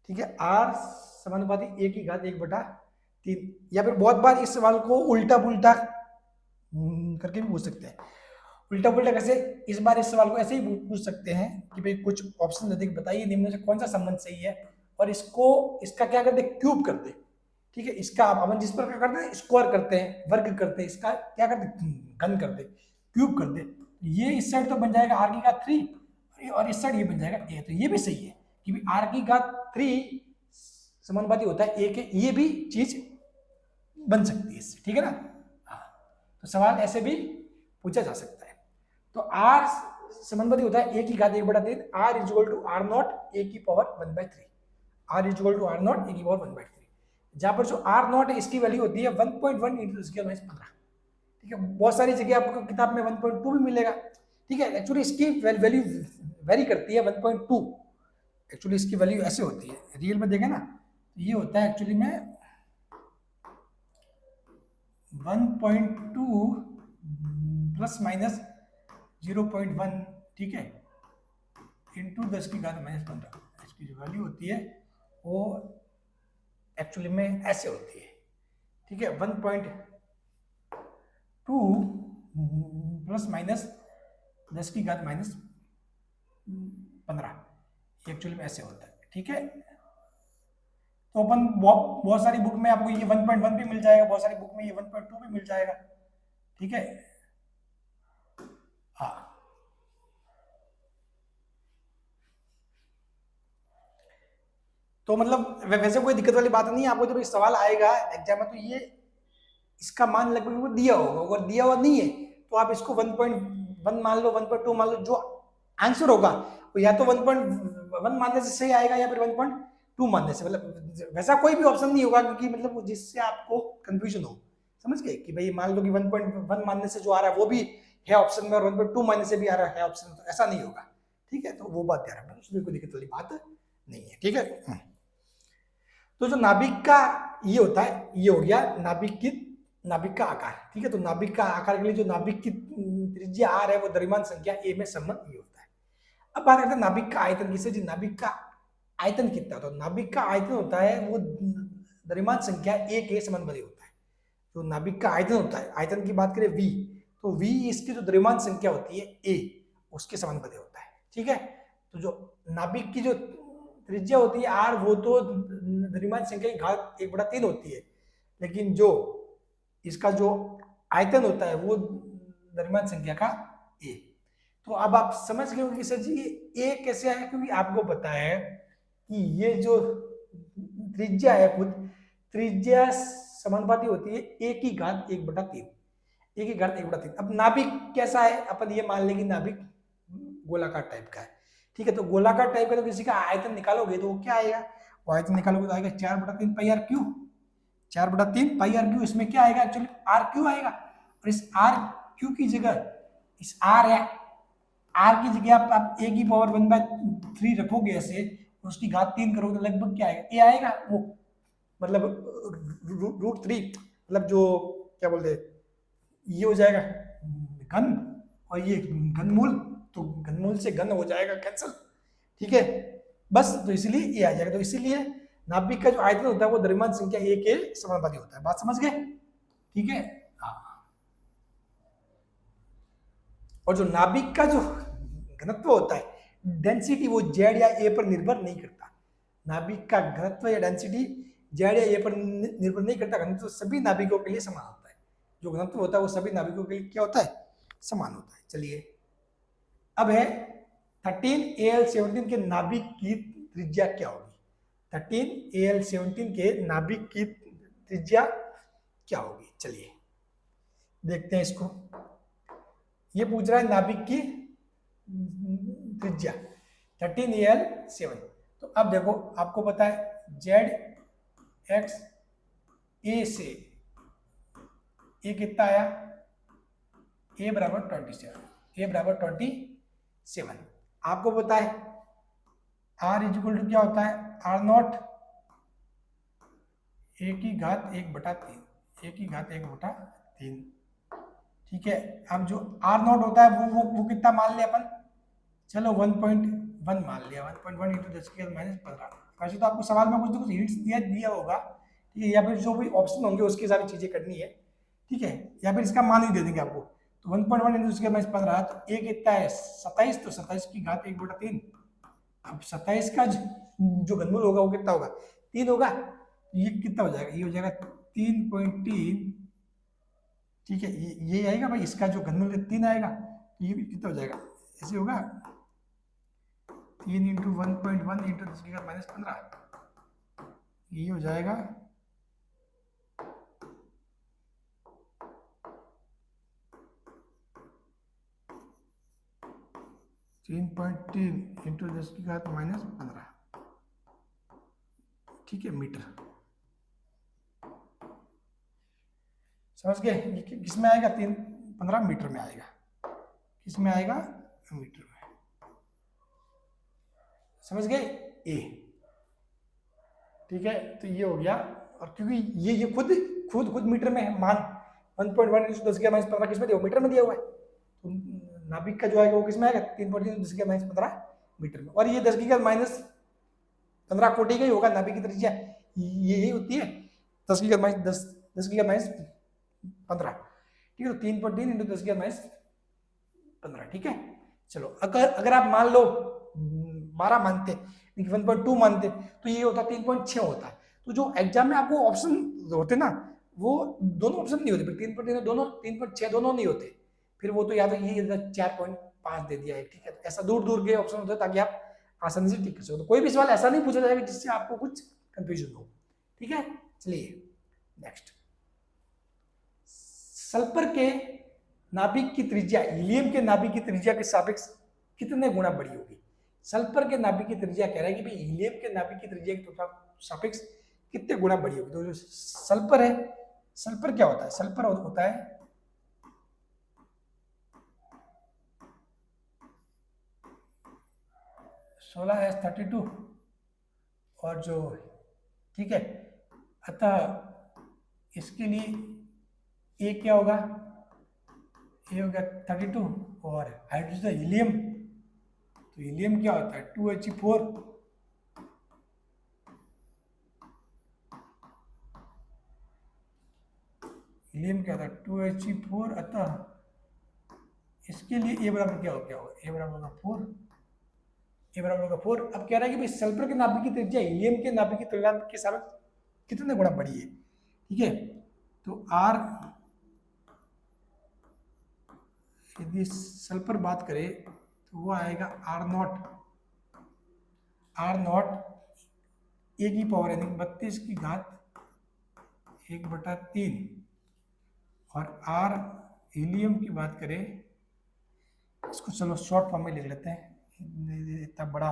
ठीक है। r समानुपाती 1 की घात 1/3, या फिर बहुत बार इस सवाल को उल्टा पुल्टा करके भी पूछ सकते हैं। उल्टा पुल्टा कैसे, इस बार इस सवाल को ऐसे ही पूछ सकते हैं कि भाई कुछ ऑप्शन अधिक बताइए, निम्न से कौन सा संबंध सही है, और इसका क्या करते हैं, क्यूब करते हैं, ठीक है। इसका अपन जिस पर क्या करते हैं, स्क्वायर करते हैं, वर्ग करते हैं, इसका क्या करते हैं, घन करते हैं, क्यूब करते हैं। ये इस साइड तो बन जाएगा r की घात 3 और इस साइड ये बन जाएगा a, तो ये भी सही है कि r की घात 3 समानुपाती होता है a के, ये भी चीज बन सकती है इससे, ठीक है ना। हाँ, तो सवाल ऐसे भी पूछा जा सकता है। तो r समानुपाती होता है a की घात 1/3, r equal to r naught a की power 1/3, r equal to r naught a की पावर 1/3, जहां पर जो r नॉट है इसकी वैल्यू होती है 1.1 × 10⁻15, ठीक है। बहुत सारी जगह आपको किताब में 1.2 भी मिलेगा, ठीक है। एक्चुअली इसकी वैल्यू वेरी करती है 1.2, एक्चुअली इसकी वैल्यू ऐसे होती है, रियल में देखें ना ये होता है एक्चुअली में 1.2 प्लस माइनस 0.1, ठीक है, इंटू 10 की घात -15, इसकी जो वैल्यू होती है वो एक्चुअली में ऐसे होती है, ठीक है। 1.2 प्लस माइनस 10 की घात -15, एक्चुअली में ऐसे होता है, ठीक है। तो अपन बहुत सारी बुक में आपको ये 1.1 भी मिल जाएगा, बहुत सारी बुक में ये 1.2 भी मिल जाएगा, ठीक है। हाँ, तो मतलब वैसे कोई दिक्कत वाली बात नहीं है, आपको जब सवाल आएगा एग्जाम में तो ये इसका मान लगभग दिया होगा, अगर दिया हुआ नहीं है तो आप इसको 1.1 मान लो, 1.2 मान लो, जो आंसर होगा वो या तो 1.1 मानने से सही आएगा या फिर 1.2 मानने से, मतलब वैसा कोई भी ऑप्शन नहीं होगा क्योंकि मतलब जिससे आपको कंफ्यूजन हो, समझ गए कि भाई मान लो कि 1.1 मानने से जो आ रहा है वो भी है ऑप्शन में और 1.2 मानने से भी आ रहा है ऑप्शन में, तो ऐसा नहीं होगा, ठीक है। तो वो बात ध्यान रखना, उसमें कोई दिक्कत वाली बात नहीं है, ठीक है। तो जो नाभिक का ये होता है, ये हो गया नाभिक का आकार, ठीक है। तो नाभिक का आकार के लिए जो नाभिक की त्रिज्या r है वो द्रव्यमान संख्या a में संबंध ये होता है। अब बात करते हैं नाभिक का आयतन किससे, जी नाभिक का आयतन कितना होता है, तो नाभिक का आयतन होता है वो द्रव्यमान संख्या a के समानुपाती होता है। तो नाभिक का आयतन होता है, आयतन की बात करें v, तो v इसकी जो द्रव्यमान संख्या होती है a उसके समानुपाती होता है, ठीक है। तो जो नाभिक की जो त्रिज्या होती है r वो तो द्रव्यमान संख्या की घात 1/3 होती है, लेकिन जो इसका जो आयतन होता है वो द्रव्यमान संख्या का a। तो अब आप समझ गए हो कि सर जी ये a कैसे आया, क्योंकि आपको पता है कि ये जो त्रिज्या है खुद त्रिज्या समानुपाती होती है a की घात 1/3, a की घात 1/3। अब नाभिक कैसा है, अपन ये मान लेंगे नाभिक गोलाकार टाइप का है, ठीक है। तो गोलाकार टाइप का तो किसी का आयतन निकालोगे तो वो क्या आएगा, वो आयतन निकालोगे तो आएगा 4/3 πr cube, 4/3 pi are Q. इसमें क्या आएगा एक्चुअली, आर क्यू आएगा। और इस आर क्यू की जगह इस आर है, आर की जगह आप ए की पावर 1/3 रखोगे ऐसे, उसकी घात 3 करोगे तो लगभग क्या आएगा, ए आएगा। वो मतलब √3, मतलब जो क्या बोलते हैं, ये हो जाएगा घन, और ये घनमूल, तो घनमूल से घन हो जाएगा कैंसल, ठीक है। बस तो इसलिए ये आ जाएगा। तो इसीलिए नाभिक का जो आयतन होता है वो द्रव्यमान संख्या ए के समानुपाती होता है। बात समझ गए, ठीक है। हाँ, और जो नाभिक का जो घनत्व होता है डेंसिटी, वो जेड या ए पर निर्भर नहीं करता। नाभिक का घनत्व या डेंसिटी जेड या ए पर निर्भर नहीं करता। घनत्व सभी नाभिकों के लिए समान होता है। जो घनत्व होता है वो सभी नाभिकों के लिए क्या होता है, समान होता है। चलिए अब है 13Al17 के नाभिक की त्रिज्या क्या होगी। 13Al17 के नाभिक की त्रिज्या क्या होगी, चलिए देखते हैं इसको। ये पूछ रहा है नाभिक की त्रिज्या 13Al7। तो अब देखो आपको पता है जेड एक्स ए से ए कितना आया, ए बराबर 27, ए बराबर 27। आपको पता है आर इक्वल टू क्या होता है, आर नॉट ए की घात 1/3, ए की घात 1/3, ठीक है। अब जो आर नॉट होता है वो कितना मान लिया अपन, चलो 1.1 मान लिया, 1.1 × 10⁻15। वैसे तो आपको सवाल में कुछ ना कुछ हिंट्स दिया होगा, ठीक है, या फिर जो भी ऑप्शन होंगे उसके सारी चीजें करनी है, ठीक है, या फिर इसका मान ही दे देंगे आपको। तो 1.1 × 10⁻15, तो ए कितना है 27, तो 27 की घात 1/3। अब 27 का जो घनमूल होगा वो कितना होगा, 3 होगा। ये कितना हो जाएगा, ये हो जाएगा 3.3, ठीक है। ये आएगा भाई, इसका जो घनमूल 3 आएगा, ये भी कितना हो जाएगा, ऐसे होगा 3 × 1.1 × 10⁻15, ये हो जाएगा 3.3 × 10⁻15, ठीक है, मीटर। समझ गए, ये किस में आएगा, 315 मीटर में आएगा। किस में आएगा, मीटर में। समझ गए, ए, ठीक है। तो ये हो गया। और क्योंकि ये खुद मीटर में है मान, 1.1 × 10⁻15 किस में दिया, मीटर में दिया हुआ है। तो नाभिक का जो आएगा वो किस में आएगा, 3.3 × 10⁻15 मीटर में। और ये 10⁻15 कोटि का ही होगा नाभिक की त्रिज्या, यही होती है 10⁻15, ठीक है। तो 3.3 × 10⁻15, ठीक है। चलो अगर आप मान लो 12 मानते, 1.2 मानते, तो ये होता 3.6 होता। तो जो एग्जाम में आपको ऑप्शन होते ना, वो दोनों ऑप्शन नहीं होते, फिर 3.3 दोनों, 3.6 दोनों नहीं होते, फिर वो तो या तो ये 4.5 दे दिया है, ठीक है। तो ऐसा दूर दूर के ऑप्शन होते हैं ताकि आप आसानी से टिक कर सको। तो कोई भी सवाल ऐसा नहीं पूछा जाएगा जिससे आपको कुछ कंफ्यूजन हो, ठीक है। चलिए नेक्स्ट, सल्फर के नाभिक की त्रिज्या हीलियम के नाभिक की त्रिज्या के सापेक्ष कितने गुना बड़ी होगी। सल्फर के नाभिक की त्रिज्या कह रहा है कि भाई हीलियम के नाभिक की त्रिज्या के सापेक्ष कितने गुना बड़ी होगी। तो जो सल्फर है, सल्फर क्या होता है, सल्फर होता है (16S32) और जो, ठीक है, अतः इसके लिए ए क्या होगा, ए होगा 32। और हाइड्रोजन हीलियम, तो हीलियम क्या होता है 2He4, हीलियम क्या होता है 2He4। अतः इसके लिए ए बराबर क्या होगा, ए बराबर होगा 4, ए बराबर होगा 4। अब कह रहा है कि भाई सल्फर के नाभिक की त्रिज्या हीलियम के नाभिक की तुलना के सापेक्ष कितने गुना बड़ी है, ठीक है। तो आर, यदि सल्फर बात करें तो वो आएगा आर नॉट ए की पावर यानी 32 की घात 1/3। और आर हीलियम की बात करें, इसको चलो शॉर्ट फॉर्म में लिख लेते हैं, इतना बड़ा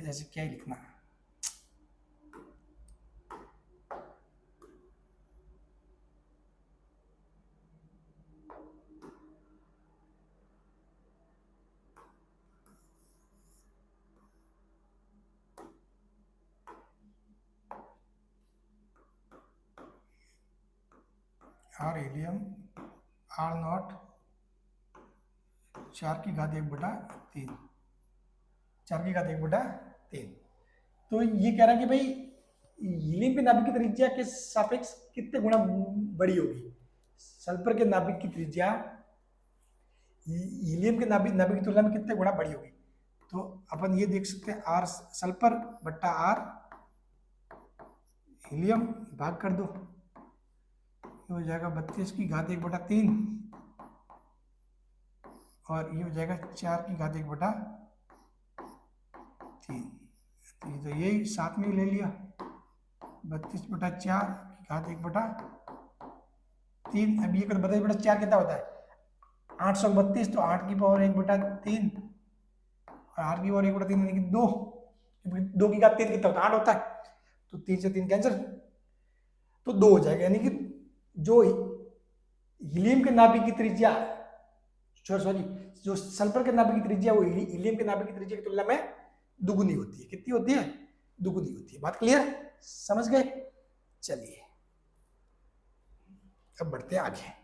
जैसे क्या ही लिखना, आर हीलियम आर नॉट 4⁻1/3, 4⁻1/3। तो ये कह रहा है कि भाई हीलियम के नाभिक की त्रिज्या के सापेक्ष कितने गुना बड़ी होगी? सल्फर के नाभिक की त्रिज्या हीलियम के नाभिक की तुलना में कितने गुना बड़ी होगी? तो अपन ये देख सकते हैं आर सल्फर बट्टा आर हीलियम भाग कर दो, ये हो जाएगा 32⁻1/3 और ये हो जाएगा 4⁻1/3। तो यही साथ में ही ले लिया, 32/4⁻1/3। अब ये 32/4 कितना होता है? 832, तो 8⁻1/3 और 8⁻1/3 यानी कि 2, 2⁻3 कितना होता है? 8 होता है, तो 3 से 3 कैंसिल, तो 2 हो जाएगा। यानी कि जो हीलियम के नाभिक की त्रिज्या, सॉरी जो सल्फर के नाभिक की त्रिज्या वो हीलियम के नाभिक की त्रिज्या की तुलना में दुगुनी होती है। कितनी होती है? दुगुनी होती है। बात क्लियर? समझ गए? चलिए अब बढ़ते हैं आगे।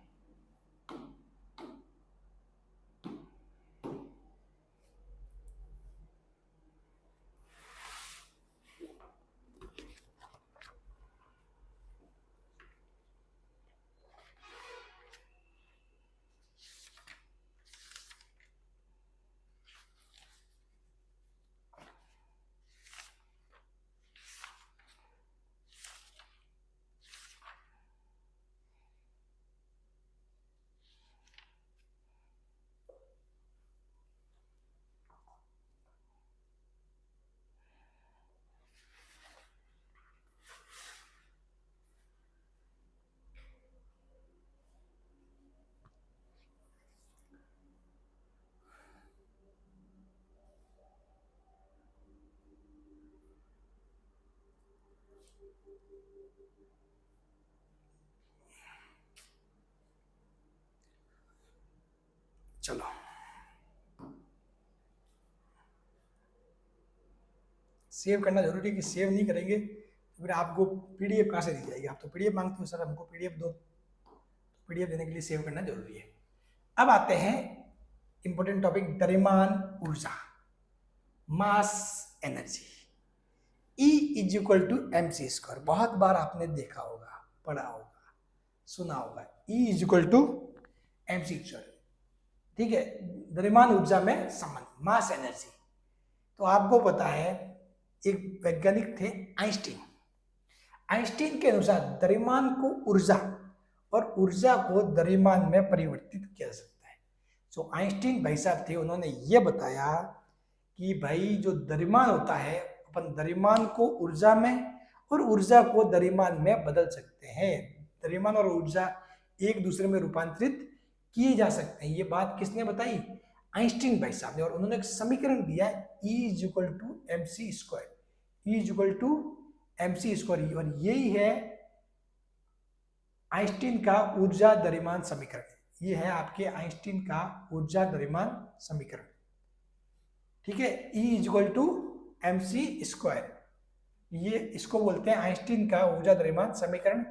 चलो सेव करना जरूरी है कि सेव नहीं करेंगे तो फिर आपको पीडीएफ कहाँ से दी जाएगी? आप तो पीडीएफ मांगते हो, सर हमको पीडीएफ दो, तो पीडीएफ देने के लिए सेव करना जरूरी है। अब आते हैं इंपॉर्टेंट टॉपिक, द्रव्यमान ऊर्जा, मास एनर्जी। E = mc²। बहुत बार आपने देखा होगा, पढ़ा होगा, सुना होगा, E = mc²। ठीक है, द्रव्यमान ऊर्जा में संबंध, मास एनर्जी। तो आपको पता है एक वैज्ञानिक थे आइंस्टीन। आइंस्टीन के अनुसार द्रव्यमान को ऊर्जा और ऊर्जा को द्रव्यमान में परिवर्तित किया जा सकता है। जो आइंस्टीन भाई साहब थे, उन्होंने ये बताया कि भाई जो द्रव्यमान होता है, अपन द्रव्यमान को ऊर्जा में और ऊर्जा को द्रव्यमान में बदल सकते हैं। द्रव्यमान और ऊर्जा एक दूसरे में रूपांतरित किए जा सकते हैं। ये बात किसने बताई? आइंस्टीन भाई साहब ने। और उन्होंने एक समीकरण दिया है E = mc²। E = mc²। और यही है आइंस्टीन का ऊर्जा द्रव्यमान समीकरण। ये है आपके आइंस्टीन का ऊर्जा द्रव्यमान समीकरण। ठीक है, E = mc²। ये इसको बोलते हैं आइंस्टीन का ऊर्जा द्रव्यमान समीकरण।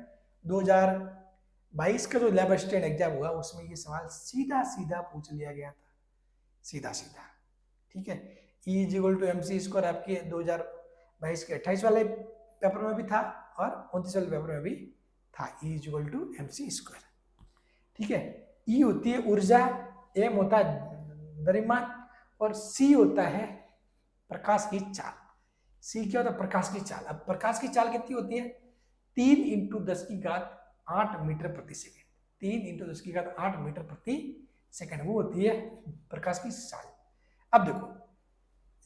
2022 का जो लैब असिस्टेंट एग्जाम हुआ उसमें ये सवाल सीधा सीधा पूछ लिया गया था, सीधा सीधा। ठीक है, E = mc² आपके 2022 के 28 वाले पेपर में भी था और 29 वाले पेपर में भी था। E = mc²। ठीक है, E होती है ऊर्जा, M होता है द्रव्यमान और C होता है प्रकाश की चाल। C क्या होता है? प्रकाश की चाल। अब प्रकाश की चाल कितनी होती है? 3 × 10⁸ मीटर प्रति सेकेंड। 3 × 10⁸ मीटर प्रति सेकेंड, वो होती है प्रकाश की चाल। अब देखो,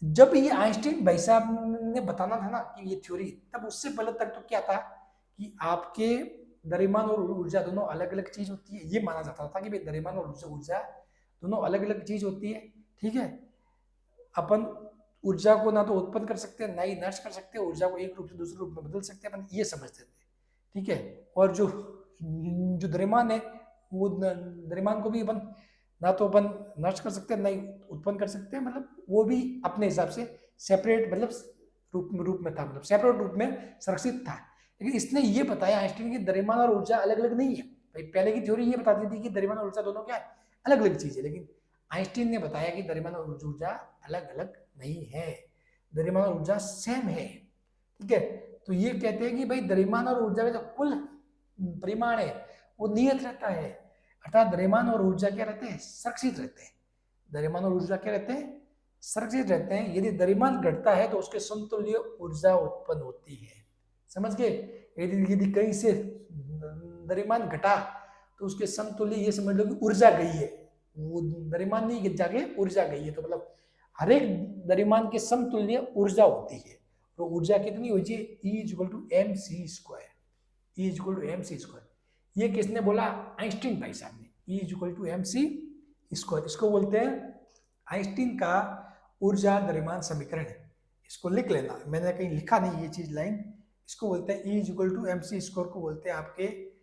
जब ये आइंस्टीन भाई साहब ने बताना था ना कि ये थ्योरी, तब उससे पहले तक तो क्या था कि आपके द्रव्यमान और ऊर्जा दोनों अलग अलग चीज होती है। ये माना जाता था कि भाई द्रव्यमान और ऊर्जा दोनों अलग अलग चीज होती है। ठीक है, अपन ऊर्जा को ना तो उत्पन्न कर सकते हैं, ना ही नष्ट कर सकते हैं। ऊर्जा को एक रूप से दूसरे रूप में बदल सकते हैं, अपन ये समझते थे। ठीक है, और जो द्रव्यमान है, वो द्रव्यमान को भी अपन ना तो अपन नष्ट कर सकते हैं, ना ही उत्पन्न कर सकते हैं। मतलब वो भी अपने हिसाब से सेपरेट, मतलब रूप में था, मतलब सेपरेट रूप में संरक्षित था। लेकिन इसने ये बताया आइंस्टीन की द्रव्यमान और ऊर्जा अलग अलग नहीं है। भाई पहले की थ्योरी ये बताती थी कि द्रव्यमान और ऊर्जा दोनों क्या है, अलग अलग चीज है, लेकिन आइंस्टीन ने बताया कि द्रव्यमान और ऊर्जा अलग अलग नहीं है, द्रव्यमान और ऊर्जा सेम है। ठीक है, तो ये कहते हैं कि भाई द्रव्यमान और ऊर्जा का जो कुल परिमाण है वो नियत रहता है, अर्थात द्रव्यमान और ऊर्जा क्या रहते हैं, संरक्षित रहते हैं। द्रव्यमान और ऊर्जा क्या रहते हैं, संरक्षित रहते हैं। यदि द्रव्यमान घटता है तो उसके समतुल्य ऊर्जा उत्पन्न होती है, समझ गए। यदि कहीं से द्रव्यमान घटा तो उसके समतुल्य ये समझ लो कि ऊर्जा गई है, वो द्रव्यमान नहीं जाके ऊर्जा गई है, तो मतलब हर एक द्रव्यमान के समतुल्य ऊर्जा होती है। तो ऊर्जा कितनी हो चाहिए, E equal to M C square, E equal to M C square. ये किसने बोला, आइंस्टीन भाई साहब ने। E equal to M C square, इसको बोलते हैं आइंस्टीन का ऊर्जा द्रव्यमान समीकरण। इसको लिख लेना, मैंने कहीं लिखा नहीं ये चीज लाइन, इसको बोलते हैं E equal to M C square को बोलते हैं आपके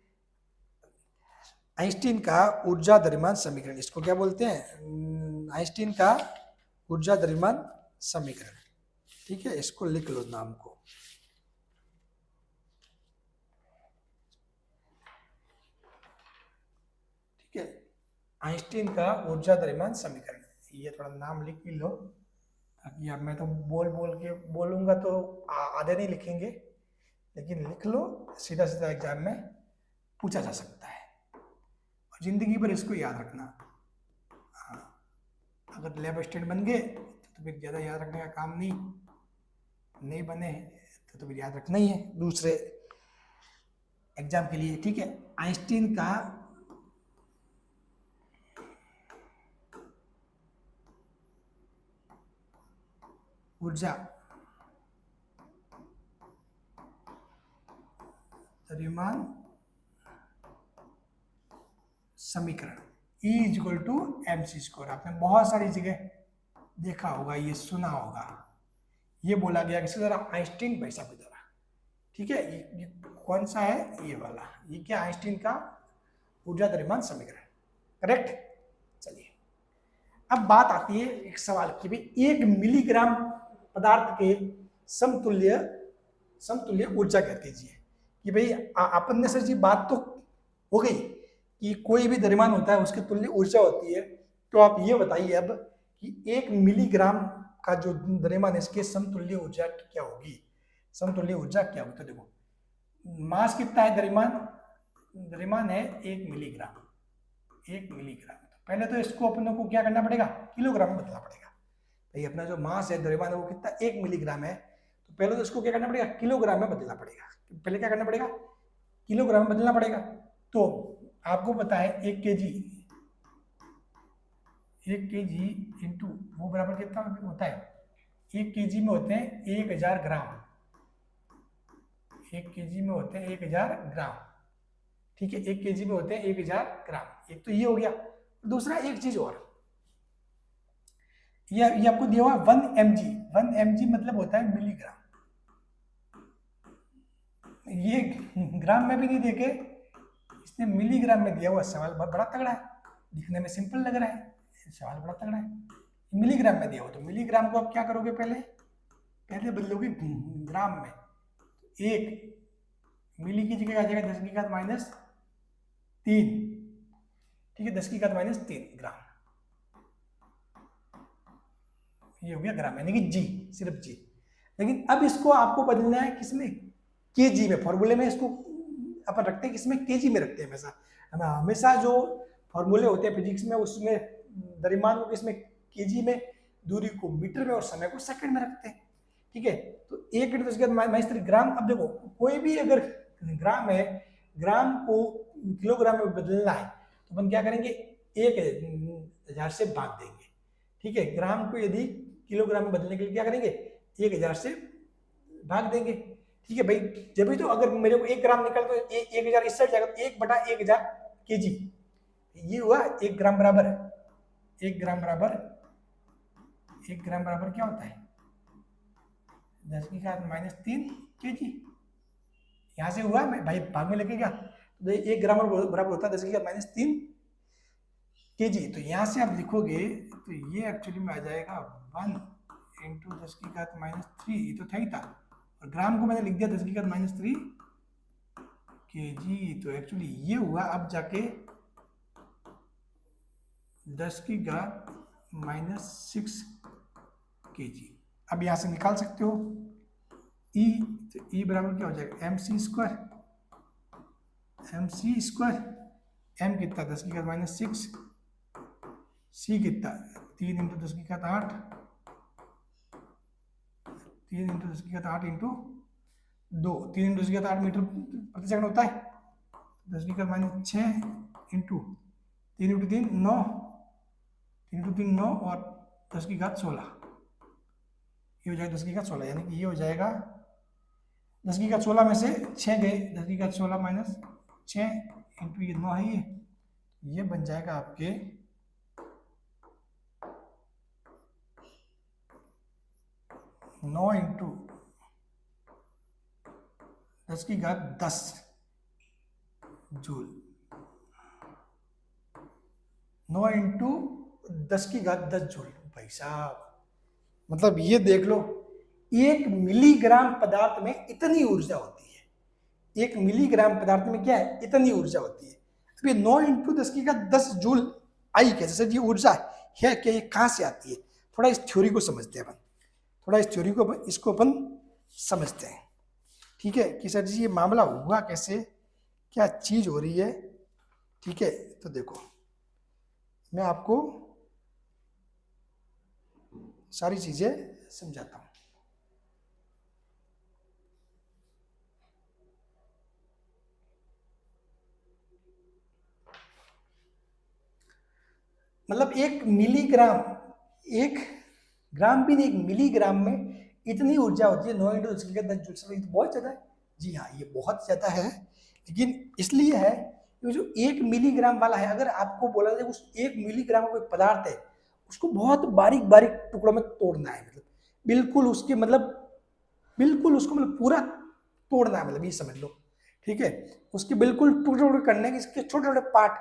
आइंस्टीन का ऊर्जा द्रव्यमान समीकरण। इसको क्या बोलते हैं, आइंस्टीन का ऊर्जा द्रव्यमान समीकरण। ठीक है, इसको लिख लो नाम को। ठीक है, आइंस्टीन का ऊर्जा द्रव्यमान समीकरण, ये थोड़ा नाम लिख भी लो, ताकि अब मैं तो बोल बोल के बोलूंगा तो आधे नहीं लिखेंगे, लेकिन लिख लो, सीधा सीधा एग्जाम में पूछा जा सकता है और जिंदगी भर इसको याद रखना। हाँ, अगर लैब असिस्टेंट बन गए तो फिर ज़्यादा याद रखने का काम नहीं बने तो फिर याद रखना ही है दूसरे एग्जाम के लिए। ठीक है, आइंस्टीन का ऊर्जा द्रव्यमान समीकरण E equal to M C square. आपने बहुत सारी जगह देखा होगा, ये सुना होगा, ये बोला गया किसके द्वारा, आइंस्टीन भाई साहब के द्वारा। ठीक है, ये कौन सा है, ये वाला, ये क्या, आइंस्टीन का ऊर्जा द्रव्यमान समीकरण, करेक्ट। चलिए अब बात आती है एक सवाल की, भाई 1 मिलीग्राम पदार्थ के समतुल्य ऊर्जा कहते हैं कि भाई अपन ने सर जी बात तो हो गई कि कोई भी द्रव्यमान होता है उसके तुल्य ऊर्जा होती है, तो आप ये बताइए अब कि 1 मिलीग्राम का जो द्रव्यमान है इसके समतुल्य ऊर्जा क्या होगी, समतुल्य ऊर्जा क्या होगी। तो देखो मास कितना है, द्रव्यमान है 1 मिलीग्राम, 1 मिलीग्राम। पहले तो इसको अपने को क्या करना पड़ेगा, किलोग्राम में बदलना पड़ेगा। भाई अपना जो मास है द्रव्यमान है वो कितना, 1 मिलीग्राम है, तो पहले तो इसको क्या करना पड़ेगा, किलोग्राम में बदलना पड़ेगा। पहले क्या करना पड़ेगा, किलोग्राम में बदलना पड़ेगा। तो आपको पता है 1 केजी इंटू वो बराबर कितना होता है, 1 केजी में होते हैं 1000 ग्राम, 1 केजी में होते हैं 1000 ग्राम। ठीक है, 1 केजी में होते हैं 1000 ग्राम। एक तो ये हो गया, दूसरा एक चीज और, ये आपको दिया हुआ 1 mg मतलब होता है मिलीग्राम। ये ग्राम में भी नहीं देके इसने मिलीग्राम में दिया हुआ। सवाल बड़ा तगड़ा है, दिखने में सिंपल लग रहा है, सवाल बड़ा तगड़ा है। मिलीग्राम में दिया हुआ, तो मिलीग्राम को आप क्या करोगे, पहले बदलोगे ग्राम में। 1 मिली की जगह आ जाएगा 10 की घात -3। ठीक है, 10 की घात -3 ग्राम, ये हो गया ग्राम, यानी कि जी, सिर्फ जी। लेकिन अब इसको आपको बदलना है किसमें, केजी में। फॉर्मूले में इसको अपन रखते हैं किसमें, केजी में रखते हैं हमेशा जो फॉर्मूले होते हैं फिजिक्स में उसमें द्रव्यमान को किसमें, केजी में, दूरी को मीटर में और समय को सेकंड में रखते हैं। ठीक है, तो 1 × 10⁻³ ग्राम। अब देखो कोई भी अगर ग्राम है, ग्राम को किलोग्राम में बदलना है तो अपन क्या करेंगे, 1000 से भाग देंगे। ठीक है, ग्राम को यदि किलोग्राम में बदलने के लिए क्या करेंगे, 1000 से भाग देंगे। ठीक है भाई, जब भी तो अगर मेरे को 1 ग्राम निकल तो 1000 इस साइड जाएगा, तो 1/1000 केजी, ये हुआ 1 ग्राम बराबर, 1 ग्राम बराबर क्या होता है, 10 की घात -3 केजी। यहाँ से हुआ मैं भाई भाग में लेके गया, तो 1 ग्राम बराबर होता है 10 की घात -3 केजी। तो यहाँ से आप लिखोगे तो ये एक्चुअली में आ जाएगा 1 × 10 की घात -3, ये तो था ही था, और ग्राम को मैंने लिख दिया 10 की घात -3 केजी, तो एक्चुअली ये हुआ अब जाके 10⁻⁻6 केजी। अब यहां से निकाल सकते हो ई, तो ई बराबर क्या हो जाएगा mc², m कितना 10⁻⁻6, सी कितना 3 × 10⁸, 3 × 10⁸ इंटू 2, 3 × 10⁸ मीटर प्रति सेकंड होता है, 10⁻⁻6 इंटू 3 × 3 9, 3 × 3 9 और 10⁻16, ये हो जाएगा 10⁻16, यानी कि ये हो जाएगा 10⁻16 में से 6 गए, 10⁻16 - 6 इंटू ये 9 है, ये बन जाएगा आपके 9 इंटू 10⁻10 जूल, 9 इंटू 10⁻10 जूल। भाई साहब, मतलब ये देख लो 1 मिलीग्राम पदार्थ में इतनी ऊर्जा होती है, 1 मिलीग्राम पदार्थ में क्या है, इतनी ऊर्जा होती है। अब ये 9 इंटू 10⁻10 जूल आई कैसे, सर ये ऊर्जा है क्या, ये कहाँ से आती है? थोड़ा इस थ्योरी को समझते हैं अपन, थोड़ा इस थ्योरी को इसको अपन समझते हैं, ठीक है, कि सर जी ये मामला हुआ कैसे, क्या चीज हो रही है, ठीक है। तो देखो मैं आपको सारी चीजें समझाता हूं। मतलब 1 मिलीग्राम, 1 ग्राम भी नहीं, 1 मिलीग्राम में इतनी ऊर्जा होती है 9 × 10⁻10 जूल। तो बहुत ज्यादा है, जी हाँ ये बहुत ज्यादा है, लेकिन इसलिए है कि जो 1 मिलीग्राम वाला है, अगर आपको बोला जाए उस 1 मिलीग्राम का कोई पदार्थ है, उसको बहुत बारीक बारीक टुकड़ों में तोड़ना है, मतलब बिल्कुल उसके बिल्कुल उसको पूरा तोड़ना है, मतलब ये समझ लो, ठीक है। उसके बिल्कुल टुकड़े टुकड़े करने के, इसके छोटे छोटे पार्ट,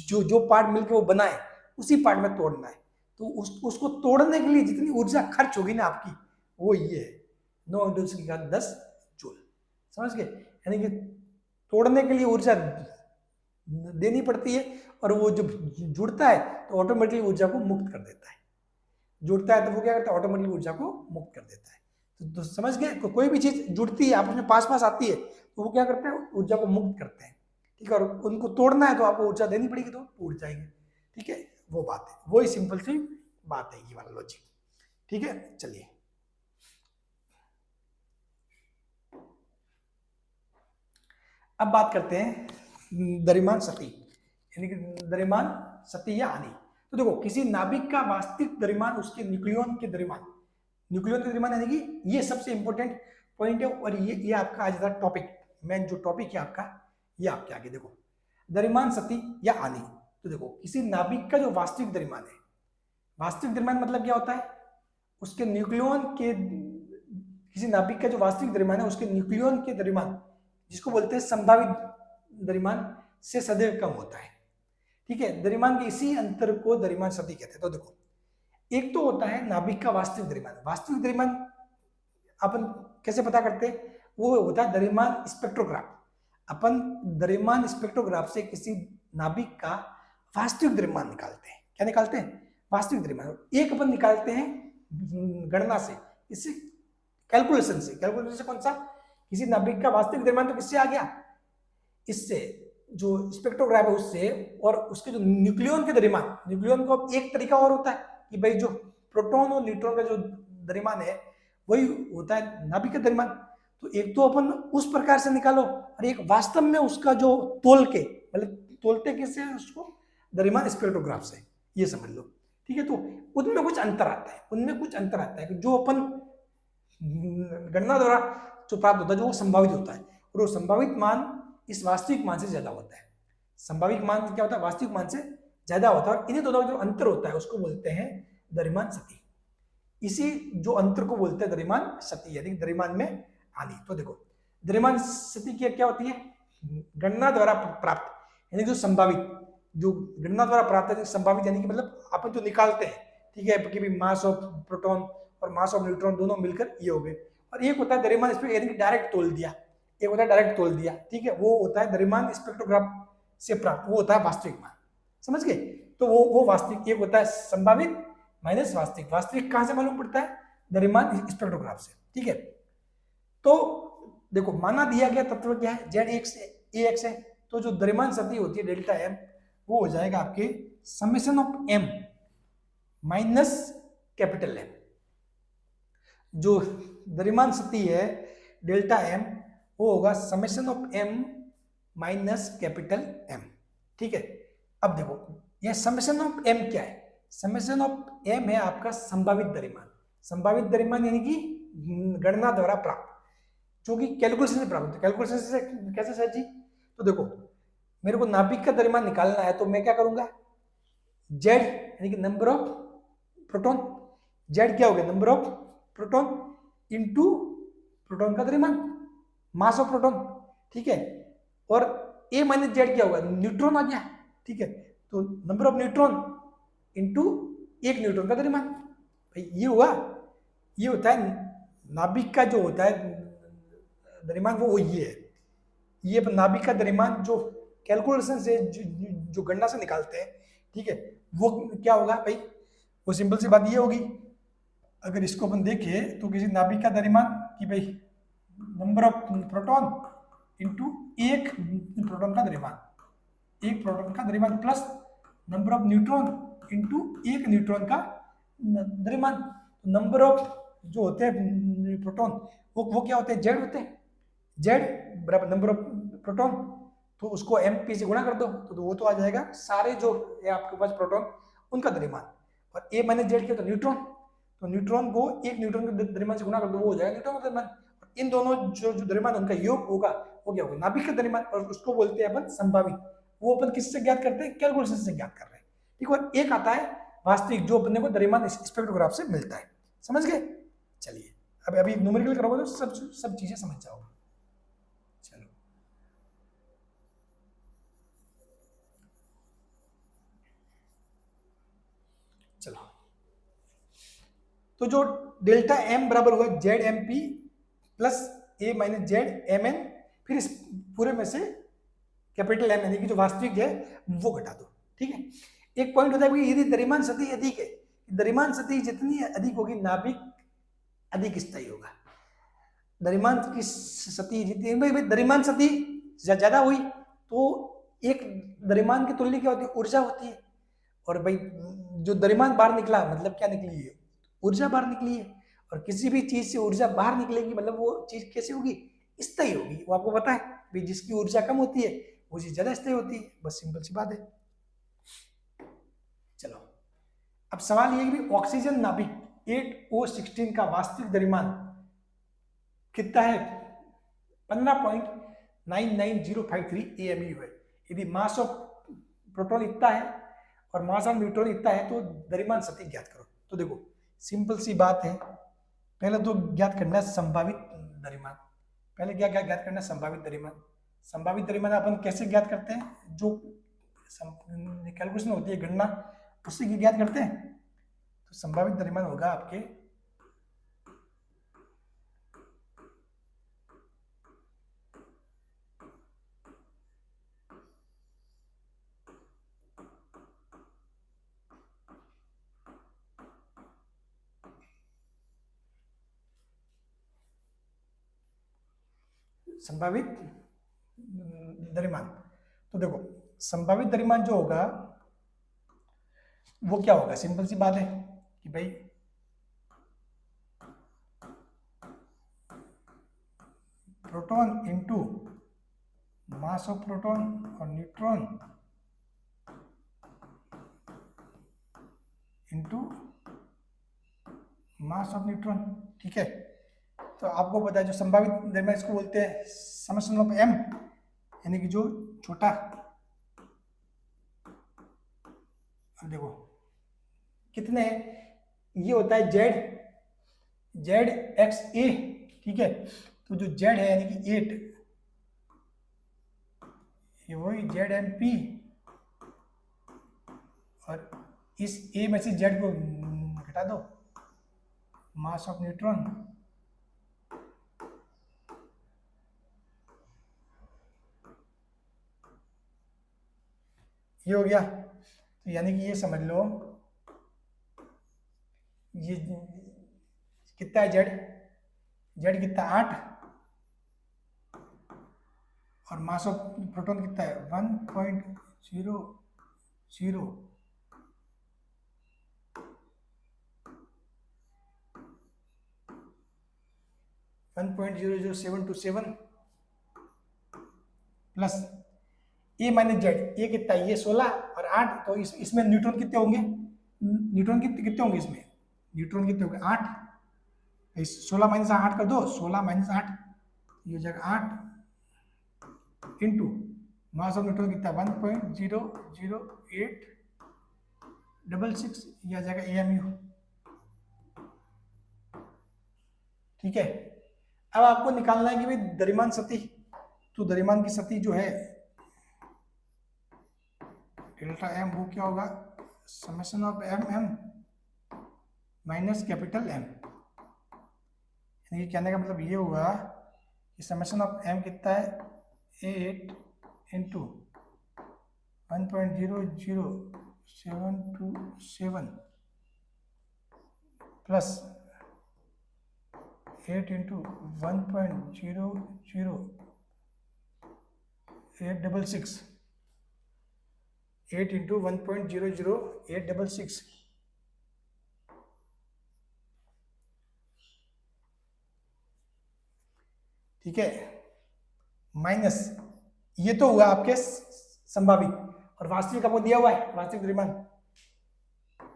जो पार्ट मिलकर वो बनाए उसी पार्ट में तोड़ना है। तो उसको तोड़ने के लिए जितनी ऊर्जा खर्च होगी ना आपकी, वो ये है 9 × 10⁻10 जूल, समझ गए। यानी कि तोड़ने के लिए ऊर्जा देनी पड़ती है, और वो जब जुड़ता है तो ऑटोमेटिकली ऊर्जा को मुक्त कर देता है, जुड़ता है तो वो क्या करता है, ऑटोमेटिकली ऊर्जा को मुक्त कर देता है। तो समझ गए, कोई भी चीज जुड़ती है आपस में पास पास आती है तो वो क्या करते हैं, ऊर्जा को मुक्त करते हैं, ठीक है। और उनको तोड़ना है तो आपको ऊर्जा देनी पड़ेगी, तो टूट जाएंगे, ठीक है। वो बात है, वही सिंपल सी बात है, ये वाला लॉजिक, ठीक है। चलिए अब बात करते हैं द्रव्यमान शक्ति, यानी कि द्रव्यमान शक्ति या हानि। तो देखो किसी नाभिक का वास्तविक द्रव्यमान उसके न्यूक्लियन के द्रव्यमान, न्यूक्लियन के द्रव्यमान, यानी कि ये सबसे इंपॉर्टेंट पॉइंट है, और ये आपका आज का टॉपिक, मेन जो टॉपिक है आपका, ये आपके आगे देखो द्रव्यमान शक्ति या हानि। तो देखो किसी नाभिक का जो वास्तविक द्रव्यमान है, वास्तविक द्रव्यमान मतलब क्या होता है, उसके न्यूक्लियन के, किसी नाभिक का जो वास्तविक द्रव्यमान है उसके न्यूक्लियन के द्रव्यमान, जिसको बोलते हैं संभावित द्रव्यमान, से सदैव कम होता है, ठीक है। द्रव्यमान के इसी अंतर को द्रव्यमान शक्ति कहते हैं। तो देखो एक तो होता है नाभिक का वास्तविक द्रव्यमान, वास्तविक द्रव्यमान अपन कैसे पता करते हैं, वो होता है द्रव्यमान स्पेक्ट्रोग्राफ। अपन द्रव्यमान स्पेक्ट्रोग्राफ से किसी नाभिक का वास्तविक द्रव्यमान निकालते हैं। क्या निकालते हैं, वास्तविक द्रव्यमान। एक अपन निकालते हैं गणना से, इससे कैलकुलेशन से कौन सा, किसी नाभिक का वास्तविक द्रव्यमान तो किससे आ गया, इससे जो स्पेक्ट्रोग्राफ है उससे, और उसके जो न्यूक्लियन के द्रव्यमान, न्यूक्लियन को एक तरीका और होता है कि भाई जो प्रोटॉन और न्यूट्रॉन का जो द्रव्यमान है वही होता है नाभिक का द्रव्यमान। तो एक तो अपन उस प्रकार से निकालो, और एक वास्तव में उसका जो तोल के, मतलब तोलते किससे उसको, द्रव्यमान स्पेक्ट्रोग्राफ से, ये समझ लो, ठीक है। तो उनमें कुछ अंतर आता है, कि जो अपन गणना द्वारा जो प्राप्त होता है, जो वो संभावित होता है, और वो संभावित मान इस वास्तविक मान से ज्यादा होता है। संभावित मान क्या होता है, वास्तविक मान से ज्यादा होता है, और इन्हीं दोनों का जो अंतर होता है उसको बोलते हैं द्रव्यमान शक्ति। इसी जो अंतर को बोलते हैं द्रव्यमान शक्ति, यानी द्रव्यमान में हानि। तो देखो द्रव्यमान शक्ति क्या होती है, गणना द्वारा प्राप्त, यानी जो संभावित, जो गणना द्वारा प्राप्त है संभावित, यानी कि मतलब अपन जो निकालते हैं, ठीक है, कि भी मास ऑफ प्रोटॉन और मास ऑफ न्यूट्रॉन दोनों मिलकर ये हो गए। और एक होता है द्रव्यमान स्पेक्ट्रोग्राफ, यानी कि डायरेक्ट तोल दिया, एक होता है डायरेक्ट तोल दिया, ठीक है, वो होता है द्रव्यमान स्पेक्ट्रोग्राफ से प्राप्त, वो होता है वास्तविक मान, समझ गए। तो वो वास्तविक, एक होता है संभावित माइनस वास्तविक। वास्तविक कहां से मालूम पड़ता है? द्रव्यमान स्पेक्ट्रोग्राफ से, ठीक है। तो देखो माना दिया गया तत्व क्या है? जेड एक्स ए एक्स है, तो जो द्रव्यमान शक्ति होती है डेल्टा एम, वो हो जाएगा आपके summation of M minus capital M. जो द्रव्यमान शक्ति है डेल्टा एम, वो होगा summation of M minus capital M, ठीक है। अब देखो यह समेशन ऑफ एम क्या है? समेशन ऑफ एम है आपका संभावित द्रव्यमान। संभावित द्रव्यमान यानी कि गणना द्वारा प्राप्त, जो कि कैलकुलेशन से प्राप्त होता है। कैलकुलेशन से कैसे सर जी? तो देखो मेरे को नाभिक का द्रव्यमान निकालना है, तो मैं क्या करूंगा? जेड यानी कि नंबर ऑफ प्रोटॉन, जेड क्या हो गया? Number of proton into proton का द्रव्यमान, मास ऑफ प्रोटॉन, ठीक है। और ए माइनस जेड क्या होगा? न्यूट्रॉन आ गया, ठीक है। तो नंबर ऑफ न्यूट्रॉन इनटू एक न्यूट्रॉन का द्रव्यमान, भाई ये हुआ। ये होता है नाभिक का जो होता है द्रव्यमान, वो ये है। ये नाभिक का द्रव्यमान जो कैलकुलेशन से जो गणना से निकालते हैं, ठीक है, वो क्या होगा भाई? वो सिंपल सी बात ये होगी, अगर इसको अपन देखें तो किसी नाभिक का द्रव्यमान कि भाई नंबर ऑफ प्रोटॉन इनटू एक प्रोटॉन का द्रव्यमान, एक प्रोटॉन का द्रव्यमान plus number of neutron into एक न्यूट्रॉन का द्रव्यमान। नंबर ऑफ जो होते हैं प्रोटॉन, वो क्या होते हैं? जेड होते हैं। जेड बराबर नंबर ऑफ प्रोटॉन, तो उसको एम पी से गुणा कर दो, तो वो तो आ जाएगा सारे जो है आपके पास प्रोटॉन, उनका द्रव्यमान। और ए माइनस जेड क्या होता है? न्यूट्रॉन। तो न्यूट्रॉन को एक न्यूट्रॉन के द्रव्यमान से गुणा कर दो, वो हो जाएगा न्यूट्रॉन का द्रव्यमान। इन दोनों जो द्रव्यमान उनका योग होगा, वो क्या होगा? नाभिक का द्रव्यमान, और उसको बोलते हैं अपन संभावित। वो अपन किससे ज्ञात करते हैं? कैलकुलेशन से ज्ञात कर रहे हैं, ठीक। और एक आता है वास्तविक, जो अपने को द्रव्यमान स्पेक्ट्रोग्राफ से मिलता है, समझ गए। चलिए अभी न्यूमेरिकल करोगे तो सब चीजें समझ जाओगे। चलो चलो, तो जो डेल्टा एम बराबर हुआ जेड एम पी प्लस ए माइनस जेड एम एन, फिर इस पूरे में से कैपिटल एम यानी कि जो वास्तविक है वो घटा दो, ठीक है। एक पॉइंट होता है कि यदि द्रव्यमान शक्ति अधिक है, द्रव्यमान शक्ति जितनी अधिक होगी नाभिक अधिक स्थायी होगा। द्रव्यमान की शक्ति जितनी, द्रव्यमान शक्ति ज्यादा हुई तो एक द्रव्यमान की तुल्य क्या होती है? ऊर्जा होती है। और भाई जो द्रव्यमान बाहर निकला मतलब क्या निकली है? ऊर्जा बाहर निकली है। और किसी भी चीज से ऊर्जा बाहर निकलेगी मतलब वो चीज कैसे होगी? स्थायी होगी। वो आपको पता है भाई, जिसकी ऊर्जा कम होती है वो चीज ज्यादा स्थायी होती है, बस सिंपल सी बात है। चलो अब सवाल ये कि ऑक्सीजन नाभिक 8O16 का वास्तविक द्रव्यमान कितना है? 15.99053 AMU है। यदि मास ऑफ प्रोटॉन इतना है और मास ऑफ न्यूट्रॉन इतना है, तो द्रव्यमान शक्ति ज्ञात करो। तो देखो सिंपल सी बात है, पहले तो ज्ञात करना है संभावित द्रव्यमान। पहले क्या क्या ज्ञात करना है? संभावित द्रव्यमान। संभावित द्रव्यमान अपन कैसे ज्ञात करते हैं? जो कैलकुलेशन होती है, गणना, उससे ज्ञात करते हैं। तो संभावित द्रव्यमान होगा आपके संभावित द्रव्यमान। तो देखो संभावित द्रव्यमान जो होगा वो क्या होगा? सिंपल सी बात है कि भाई proton into mass of proton और neutron into mass of neutron, ठीक है। तो आपको पता है जो संभावित द्रव्यमान इसको बोलते हैं समेशन ऑफ एम, यानी कि जो छोटा, देखो कितने हैं? ये होता है जेड एक्स ए, ठीक है। तो जो जेड है यानी कि 8, ये वही जेड एम पी, और इस ए में से जेड को घटा दो, मास ऑफ न्यूट्रॉन ये हो गया। तो यानी कि ये समझ लो ये कितना है, जेड, जेड कितना 8, और मास ऑफ प्रोटॉन कितना है 1.00, 1.00727 प्लस ए माइनस जेड, ये कितना है, ये 16 और 8, तो इसमें न्यूट्रॉन कितने होंगे, न्यूट्रॉन कितने होंगे इसमें, न्यूट्रॉन कितने होंगे 8, 16 माइनस 8 कर दो, 16 माइनस 8, ये हो जाएगा 8 इंटू मास ऑफ न्यूट्रॉन कितना 1.00866, ये आ जाएगा AMU। ठीक है, अब आपको निकालना है कि भाई द्रव्यमान सतही, तो द्रव्यमान की सतही जो है डेल्टा एम, वो क्या होगा, summation of M minus capital M. यानी कहने का मतलब ये हुआ कि समेशन ऑफ एम कितना है 8 इंटू 1.00727 प्लस 8 इंटू 1.00866, 8 इंटू 1.00866, ठीक है, माइनस ये तो हुआ आपके संभावित, और वास्तविक आपको दिया हुआ है, वास्तविक द्रव्यमान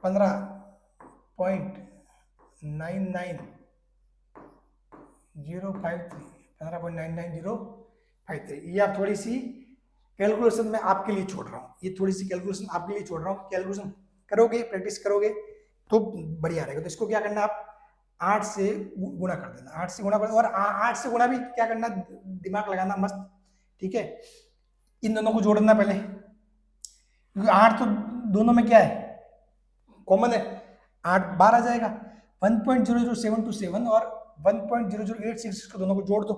15.99053, ये आप थोड़ी सी कैलकुलेशन में आपके लिए छोड़ रहा हूँ, ये थोड़ी सी कैलकुलेशन आपके लिए छोड़ रहा हूँ, कैलकुलेशन करोगे, प्रैक्टिस करोगे तो बढ़िया रहेगा। तो इसको क्या करना, आप 8 से गुणा कर देना, 8 से गुणा कर देना, और 8 से गुणा भी क्या करना, दिमाग लगाना मस्त, ठीक है, इन दोनों को जोड़ना पहले, क्योंकि 8 तो दोनों में क्या है, कॉमन है, 8 बार आ जाएगा, 1.00727 और 1.00866 को दोनों को जोड़ दो,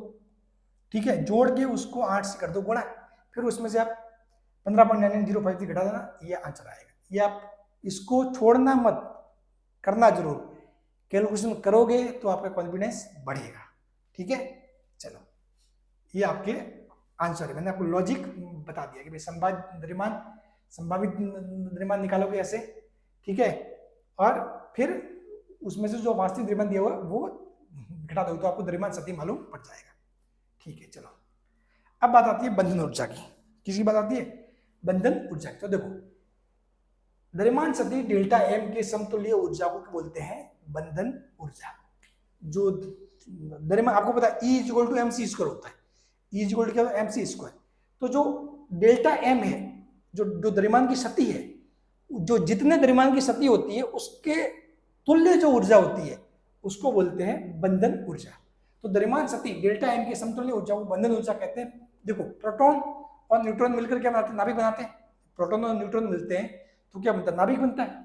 ठीक है, जोड़ के उसको 8 से कर दो गुणा, फिर उसमें से आप 15.99053 घटा देना, ये आंसर आएगा। ये आप इसको छोड़ना मत, करना जरूर, कैलकुलेशन करोगे तो आपका कॉन्फिडेंस बढ़ेगा, ठीक है। चलो, ये आपके आंसर है, मैंने आपको लॉजिक बता दिया कि भाई संभावित द्रव्यमान निकालोगे ऐसे, ठीक है, और फिर उसमें से जो वास्तविक द्रव्यमान दिया हुआ वो घटा दो तो आपको द्रव्यमान सतही मालूम पड़ जाएगा, ठीक है। चलो, अब बात आती है बंधन ऊर्जा की। किसकी बात आती है, बंधन ऊर्जा की। तो देखो, द्रव्यमान सतही डेल्टा एम के समतुल्य ऊर्जा को बोलते हैं बंधन ऊर्जा। जो द्रव्यमान, आपको पता है E equal to MC square होता है, E इक्वल टू क्या होता है MC स्क्वायर। तो जो डेल्टा एम है, जो द्रव्यमान की सतही है, जो जितने द्रव्यमान की सतही होती है उसके तुल्य जो ऊर्जा होती है उसको बोलते हैं बंधन ऊर्जा। तो द्रव्यमान सतही डेल्टा एम के समतुल्य ऊर्जा को बंधन ऊर्जा कहते हैं। देखो, प्रोटॉन और न्यूट्रॉन मिलकर क्या बनाते हैं, नाभिक बनाते हैं। प्रोटॉन और न्यूट्रॉन मिलते हैं तो क्या बनता है, नाभिक बनता है।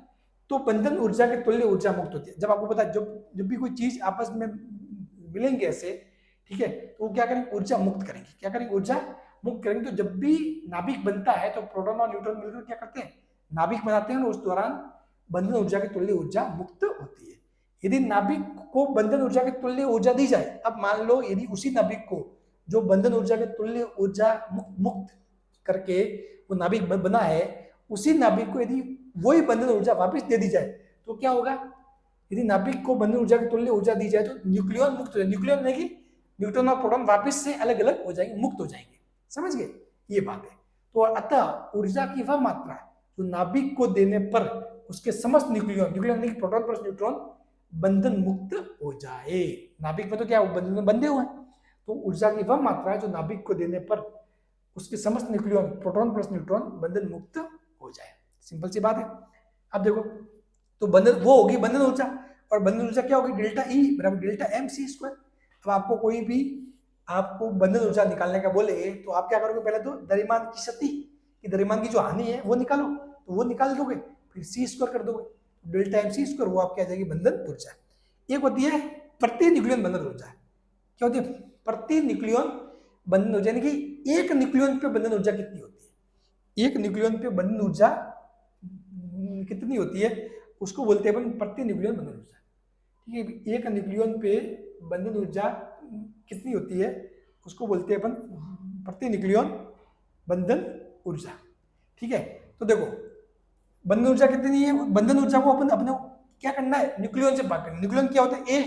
तो बंधन ऊर्जा के तुल्य ऊर्जा मुक्त होती है। जब आपको पता है, जब भी कोई चीज आपस में मिलेंगे ऐसे, ठीक है, तो वो क्या करेंगे, ऊर्जा मुक्त करेंगे। क्या करेंगे, ऊर्जा मुक्त करेंगे। तो जब भी नाभिक बनता है तो प्रोटॉन और न्यूट्रॉन मिलकर क्या करते हैं, नाभिक बनाते हैं, और उस दौरान बंधन ऊर्जा की तुल्य ऊर्जा मुक्त होती है। यदि नाभिक को बंधन ऊर्जा की तुल्य ऊर्जा दी जाए, अब मान लो यदि उसी नाभिक को जो बंधन ऊर्जा के तुल्य ऊर्जा मुक्त करके वो नाभिक बना है, उसी नाभिक को यदि वही बंधन ऊर्जा वापस दे दी जाए तो क्या होगा, यदि नाभिक को बंधन ऊर्जा की तुल्य ऊर्जा दी जाए तो न्यूक्लियन मुक्त हो जाए। न्यूक्लियन नहीं, न्यूट्रॉन और प्रोटॉन वापस से अलग अलग हो जाएंगे, मुक्त हो जाएंगे। समझ गए, ये बात है। तो अतः ऊर्जा की वह मात्रा जो नाभिक को देने पर उसके समस्त न्यूक्लियन नहीं, प्रोटॉन प्लस न्यूट्रॉन बंधन मुक्त हो जाए। नाभिक में तो क्या बंधन में बंधे हुए हैं, तो ऊर्जा की वह मात्रा है जो नाभिक को देने पर उसके समस्त न्यूक्लियन प्रोटॉन प्लस न्यूट्रॉन बंधन मुक्त हो जाए। सिंपल सी बात है। अब देखो, तो बंधन वो होगी बंधन ऊर्जा, और बंधन ऊर्जा क्या होगी, डेल्टा E बराबर डेल्टा MC स्क्वायर। अब आपको कोई भी आपको बंधन ऊर्जा निकालने का बोले तो आप क्या करोगे, पहले तो द्रव्यमान की सतही की द्रव्यमान की जो हानि है वो निकालो, तो वो निकाल दोगे, फिर C स्क्वायर कर दोगे, डेल्टा MC स्क्वायर, वो आपकी आ जाएगी बंधन ऊर्जा। एक होती है प्रति न्यूक्लियन बंधन ऊर्जा। क्या होती है, प्रति न्यूक्लियन बंधन ऊर्जा, यानी कि एक न्यूक्लियन पे बंधन ऊर्जा कितनी होती है। एक न्यूक्लियन पे बंधन ऊर्जा कितनी होती है, उसको बोलते हैं अपन प्रति न्यूक्लियन बंधन ऊर्जा। ठीक है, एक न्यूक्लियन पे बंधन ऊर्जा कितनी होती है, उसको बोलते हैं अपन प्रति न्यूक्लियन बंधन ऊर्जा। ठीक है, तो देखो बंधन ऊर्जा कितनी है, बंधन ऊर्जा को अपन अपने क्या करना है, न्यूक्लियन से भाग करना। न्यूक्लियन क्या होता है, ए।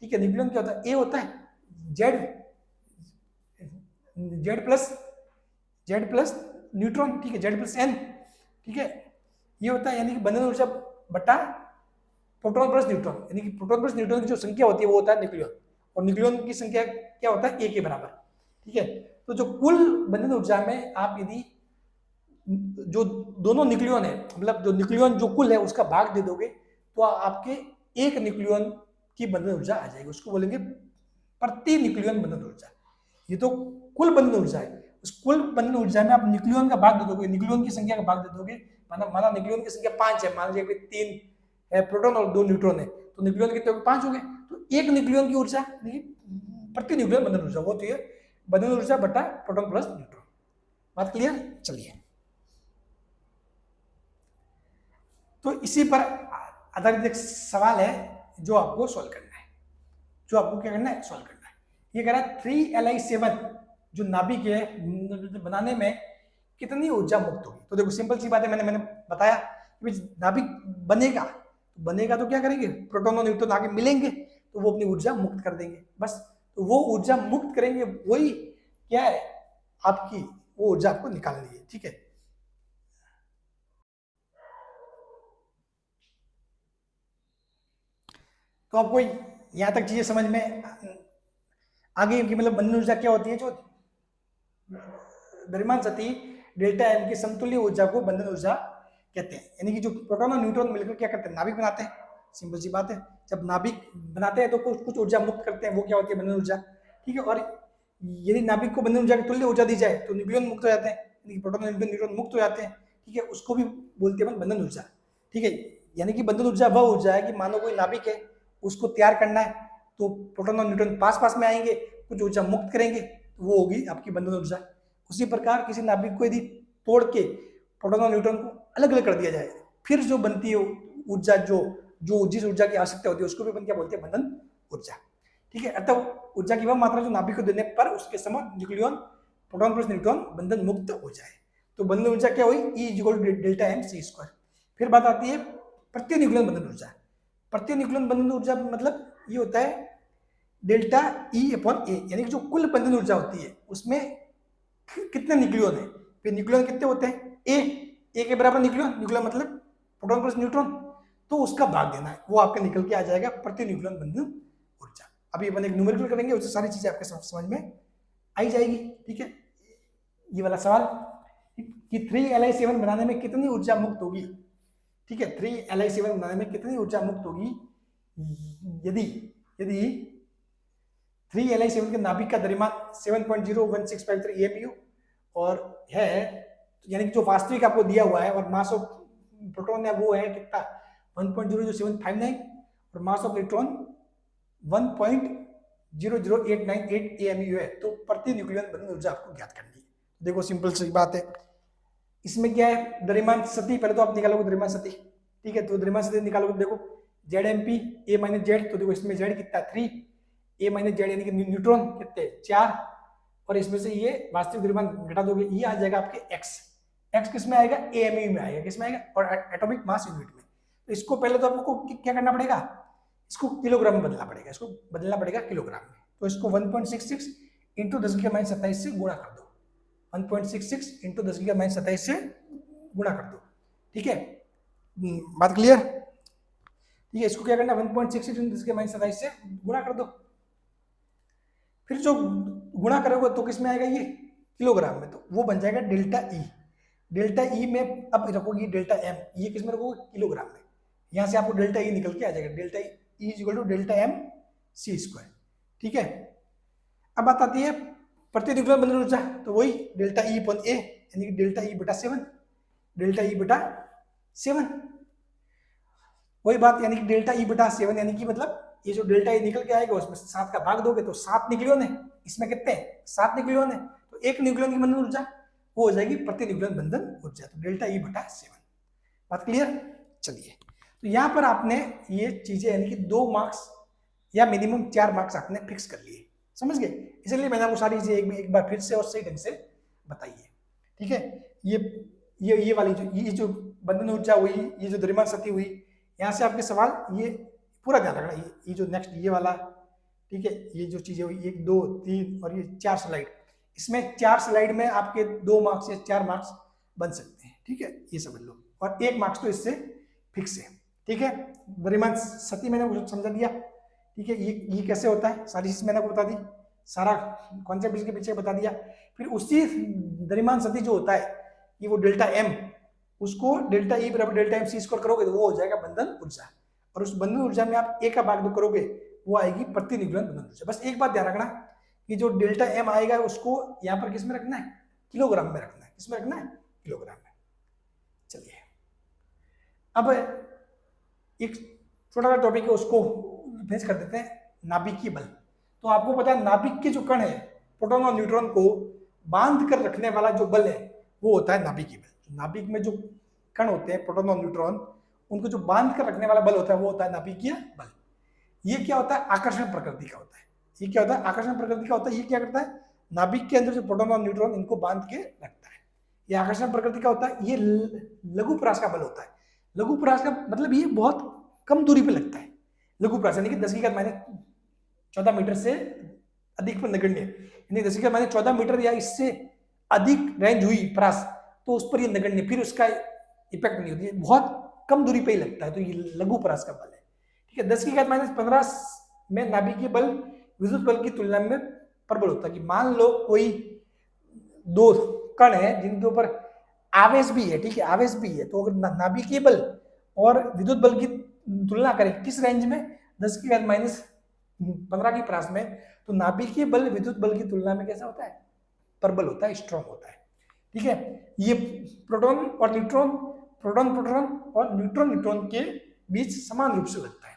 ठीक है, न्यूक्लियन क्या होता है, ए होता है, जेड जेड प्लस न्यूट्रॉन। ठीक है, जेड प्लस एन। ठीक है, ये होता है, यानी कि बंधन ऊर्जा बटा प्रोटॉन प्लस न्यूट्रॉन, यानी कि प्रोटॉन प्लस न्यूट्रॉन की जो संख्या होती है वो होता है न्यूक्लियन, और न्यूक्लियन की संख्या क्या होता है, ए के बराबर। ठीक है, तो जो कुल बंधन ऊर्जा में आप यदि जो दोनों न्यूक्लियन है, मतलब जो न्यूक्लियन जो कुल है उसका भाग दे दोगे तो आपके एक न्यूक्लियन की बंधन ऊर्जा आ जाएगी, उसको बोलेंगे प्रति न्यूक्लियन बंधन ऊर्जा। ये तो कुल बंधन ऊर्जा है, उस कुल बंधन ऊर्जा में आप न्यूक्लियन का भाग दे दोगे, न्यूक्लियन की संख्या का भाग दे दोगे। माना न्यूक्लियन की संख्या 5 है, मान लीजिए 3 है प्रोटॉन और 2 न्यूट्रॉन है, तो न्यूक्लियन कितने हो गए, 5 हो गए। तो एक न्यूक्लियन की ऊर्जा प्रति न्यूक्लियन बंधन ऊर्जा वो होती है बंधन ऊर्जा बटा प्रोटॉन प्लस न्यूट्रॉन। बात क्लियर? चलिए, तो इसी पर आधारित एक सवाल है जो आपको सॉल्व करना है, जो आपको क्या करना है, सॉल्व करना है। ये कह रहा है 3Li7 जो नाभिक है बनाने में कितनी ऊर्जा मुक्त होगी। तो देखो सिंपल सी बात है, मैंने बताया कि नाभिक बनेगा तो क्या करेंगे, प्रोटॉन और न्यूट्रॉन आगे मिलेंगे तो वो अपनी ऊर्जा मुक्त कर देंगे, बस। तो वो ऊर्जा मुक्त करेंगे, वही क्या है आपकी, वो ऊर्जा आपको निकालनी है। ठीक है, तो आपको यहां तक चीजें समझ में आ गई कि मतलब बंधन ऊर्जा क्या होती है, जो द्रव्यमान सतही डेल्टा एम की समतुल्य ऊर्जा को बंधन ऊर्जा कहते हैं। यानी कि जो प्रोटॉन और न्यूट्रॉन मिलकर क्या करते हैं, नाभिक बनाते हैं। सिंपल सी बात है, जब नाभिक बनाते हैं तो कुछ ऊर्जा मुक्त करते हैं, वो क्या होती है, बंधन ऊर्जा। ठीक है, और यदि नाभिक को बंधन ऊर्जा की तुल्य ऊर्जा दी जाए तो न्यूक्लियन मुक्त हो जाते हैं, यानी कि प्रोटॉन और न्यूट्रॉन मुक्त हो जाते हैं। ठीक है, उसको भी बोलते हैं बंधन ऊर्जा। ठीक है, यानी कि बंधन ऊर्जा वह ऊर्जा है कि मानो कोई नाभिक है, उसको तैयार करना है तो प्रोटॉन और न्यूट्रॉन पास पास में आएंगे, कुछ ऊर्जा मुक्त करेंगे, तो वो होगी आपकी बंधन ऊर्जा। उसी प्रकार किसी नाभिक को यदि तोड़ के प्रोटॉन और न्यूट्रॉन को अलग अलग कर दिया जाए, फिर जो बनती है ऊर्जा, जो जिस ऊर्जा की आवश्यकता होती है उसको भी अपन क्या बोलते हैं, बंधन ऊर्जा। ठीक है, अतः ऊर्जा की वह मात्रा जो नाभिक को देने पर उसके समय न्यूक्लियन प्रोटॉन प्लस न्यूट्रॉन बंधन मुक्त हो जाए, तो बंधन ऊर्जा क्या हुई, E delta M C square. फिर बात आती है प्रति न्यूक्लियन बंधन ऊर्जा। प्रति न्यूक्लियन बंधन ऊर्जा मतलब ये होता है डेल्टा E अपॉन ए, यानी कि जो कुल बंधन ऊर्जा होती है उसमें कितने न्यूक्लियन है, फिर न्यूक्लियन कितने होते हैं, ए के बराबर न्यूक्लियन मतलब प्रोटॉन प्लस न्यूट्रॉन, तो उसका भाग देना है, वो आपका निकल के आ जाएगा प्रति न्यूक्लियन बंधन ऊर्जा। अभी अपन एक न्यूमेरिकल करेंगे, उससे सारी चीजें आपके समझ में आई जाएगी। ठीक है, ये वाला सवाल कि 3Li7 बनाने में कितनी ऊर्जा मुक्त होगी। ठीक है, 3Li7 बनाने में कितनी ऊर्जा मुक्त होगी यदि 3Li7 के नाभिक का द्रव्यमान 7.01653 AMU और है, यानी कि जो वास्तविक आपको दिया हुआ है, और मास ऑफ प्रोटॉन है वो है कितना 1.00759 और मास ऑफ न्यूट्रॉन 1.00898 AMU है, तो प्रति न्यूक्लियन बंधन ऊर्जा आपको ज्ञात करनी है। देखो सिंपल सी बात है, इसमें क्या है, द्रव्यमान सतही, पहले तो आप निकालोगे द्रव्यमान सतही। ठीक है, तो द्रव्यमान सतही निकालोगे, देखो ZMP A माइनस जेड, तो देखो इसमें Z कितना 3, A माइनस जेड यानी कि न्यूट्रॉन कितने 4, और इसमें से ये वास्तविक द्रव्यमान घटा दोगे, ये आ जाएगा आपके x किस में आएगा, AMU में आएगा, किस में आएगा, और एटॉमिक मास यूनिट में। तो इसको पहले तो आपको क्या करना पड़ेगा, इसको किलोग्राम में बदलना पड़ेगा, इसको बदलना पड़ेगा किलोग्राम में। तो इसको 1.66 इंटू 10⁻27 से गुणा कर दो, 1.66 इंटू 10⁻27 से गुणा कर दो। ठीक है, बात क्लियर? ठीक है, इसको क्या करना, 1.66 इंटू 10⁻27 से गुणा कर दो, फिर जो गुणा करोगे तो किस में आएगा, ये किलोग्राम में, तो वो बन जाएगा डेल्टा ई। डेल्टा ई में अब रखोगे डेल्टा एम, ये किस में रखोगे, किलोग्राम में। यहां से आपको डेल्टा ई निकल के आ जाएगा, delta E is equal to delta M C square. ठीक है, अब बात आती है प्रति न्यूक्लियन बंधन ऊर्जा, तो वही डेल्टा ई अपॉन ए, यानी कि डेल्टा ई बटा 7, डेल्टा ई बटा 7, वही बात, यानी कि डेल्टा ई बटा 7, यानी कि मतलब ये जो डेल्टा ई निकल के आएगा उसमें 7 का भाग दोगे तो 7 न्यूक्लियन है, इसमें कितने 7 न्यूक्लियन है, तो एक न्यूक्लियन की बंधन ऊर्जा वो हो जाएगी प्रति न्यूक्लियन बंधन ऊर्जा, तो डेल्टा ई बटा 7। बात क्लियर? चलिए, तो यहाँ पर आपने ये चीजें यानी कि 2 मार्क्स या मिनिमम 4 मार्क्स आपने फिक्स कर लिए, समझ गए? इसलिए मैंने आपको सारी चीजें एक बार फिर से और सही ढंग से बताई है, ठीक है? ये वाली जो बंधन ऊर्जा हुई, ये जो द्रव्यमान शक्ति हुई, यहाँ से आपके सवाल ये पूरा ध्यान रखना, ये जो नेक्स्ट ये वाला, ठीक है, ये जो चीजें हुई 1 2 3 और ये 4 स्लाइड, इसमें 4 स्लाइड में आपके 2 मार्क्स या 4 मार्क्स बन सकते हैं, ठीक है? ये समझ लो, और 1 मार्क्स तो इससे फिक्स है, ठीक है? द्रव्यमान शक्ति मैंने समझा दिया, ठीक है? ये कैसे होता है, सारी चीज मैंने आपको बता दी, सारा कॉन्सेप्ट इसके पीछे बता दिया। फिर उसी द्रव्यमान शक्ति जो होता है कि वो डेल्टा एम, उसको डेल्टा ई बराबर डेल्टा एम सी स्क्वायर करोगे तो वो हो जाएगा बंधन ऊर्जा, और उस बंधन ऊर्जा में आप ए का भाग 2 करोगे, वो आएगी प्रति न्यूक्लियन बंधन ऊर्जा। बस एक बात ध्यान रखना कि जो डेल्टा एम आएगा उसको यहाँ पर किस में रखना है, किलोग्राम में रखना है। किसमें रखना है? किलोग्राम में। चलिए, अब एक छोटा सा टॉपिक है, उसको फिनिश कर देते हैं, नाभिकीय बल। तो आपको पता है नाभिक के जो कण है, प्रोटॉन और न्यूट्रॉन को बांध कर रखने वाला जो बल है वो होता है नाभिकीय बल। नाभिक में जो कण होते हैं प्रोटॉन और न्यूट्रॉन, उनको जो बांध कर रखने वाला बल होता है वो होता है नाभिकीय बल। ये क्या होता है? आकर्षण प्रकृति का होता है। ये क्या होता है? आकर्षण प्रकृति का होता है। ये क्या करता है? नाभिक के अंदर जो प्रोटॉन और न्यूट्रॉन इनको बांध के रखता है। ये आकर्षण प्रकृति का होता है। ये लघु परास का बल होता है। लघु परास का मतलब ये बहुत कम दूरी पे लगता है। लघु परास यानी कि 10⁻14 मीटर से अधिक पर नगण्य, यानी 10⁻14 मीटर या इससे अधिक रेंज हुई परास तो उस पर ये नगण्य, फिर उसका इफेक्ट नहीं होती है, बहुत कम दूरी पे ही लगता है, तो ये लघु परास का बल है। ठीक है, 10⁻15 में नाभिकीय बल विद्युत बल की तुलना में प्रबल होता है। कि मान लो कोई 2 कण है जिनके ऊपर आवेश भी है, ठीक है, आवेश भी है, तो अगर नाभिकीय बल और विद्युत बल की तुलना करें किस रेंज में, 10⁻15 की परास में, तो नाभिकीय बल विद्युत बल की तुलना में कैसा होता है? प्रबल होता है, स्ट्रॉन्ग होता है। ठीक है, ये प्रोटॉन और न्यूट्रॉन, प्रोटॉन प्रोटॉन और न्यूट्रॉन न्यूट्रॉन के बीच समान रूप से लगता है।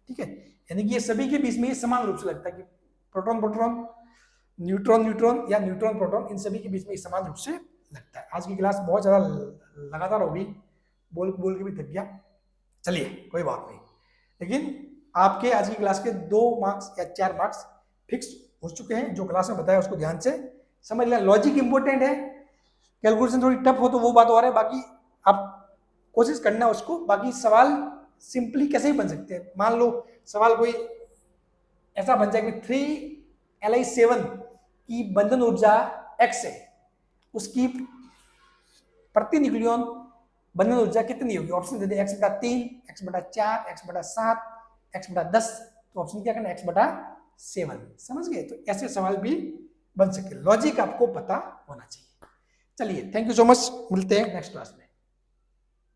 ठीक है, यानी कि ये सभी के बीच में ये समान रूप से लगता है कि प्रोटॉन प्रोटॉन, न्यूट्रॉन न्यूट्रॉन या न्यूट्रॉन प्रोटॉन, इन सभी के बीच में समान रूप से लगता है। आज की क्लास बहुत ज्यादा लगातार होगी, बोल के भी थक गया। चलिए कोई बात नहीं, लेकिन आपके आज की क्लास के 2 मार्क्स या 4 मार्क्स फिक्स हो चुके हैं। जो क्लास में बताया उसको ध्यान से समझ लेना। लॉजिक इंपॉर्टेंट है, कैलकुलेशन थोड़ी टफ हो तो वो बात और है, बाकी आप कोशिश करना उसको। बाकी सवाल सिंपली कैसे ही बन सकते हैं। मान लो सवाल कोई ऐसा बन जाए कि 3Li7 की बंधन ऊर्जा x है, उसकी प्रति न्यूक्लियन बंधन ऊर्जा कितनी होगी? ऑप्शन दे दे, x/3, x/4, x/7, x/10। तो ऑप्शन क्या करना? x/7। समझ गए? तो ऐसे सवाल भी बन सकते हैं। लॉजिक आपको पता होना चाहिए। चलिए, थैंक यू सो मच, मिलते हैं नेक्स्ट क्लास में।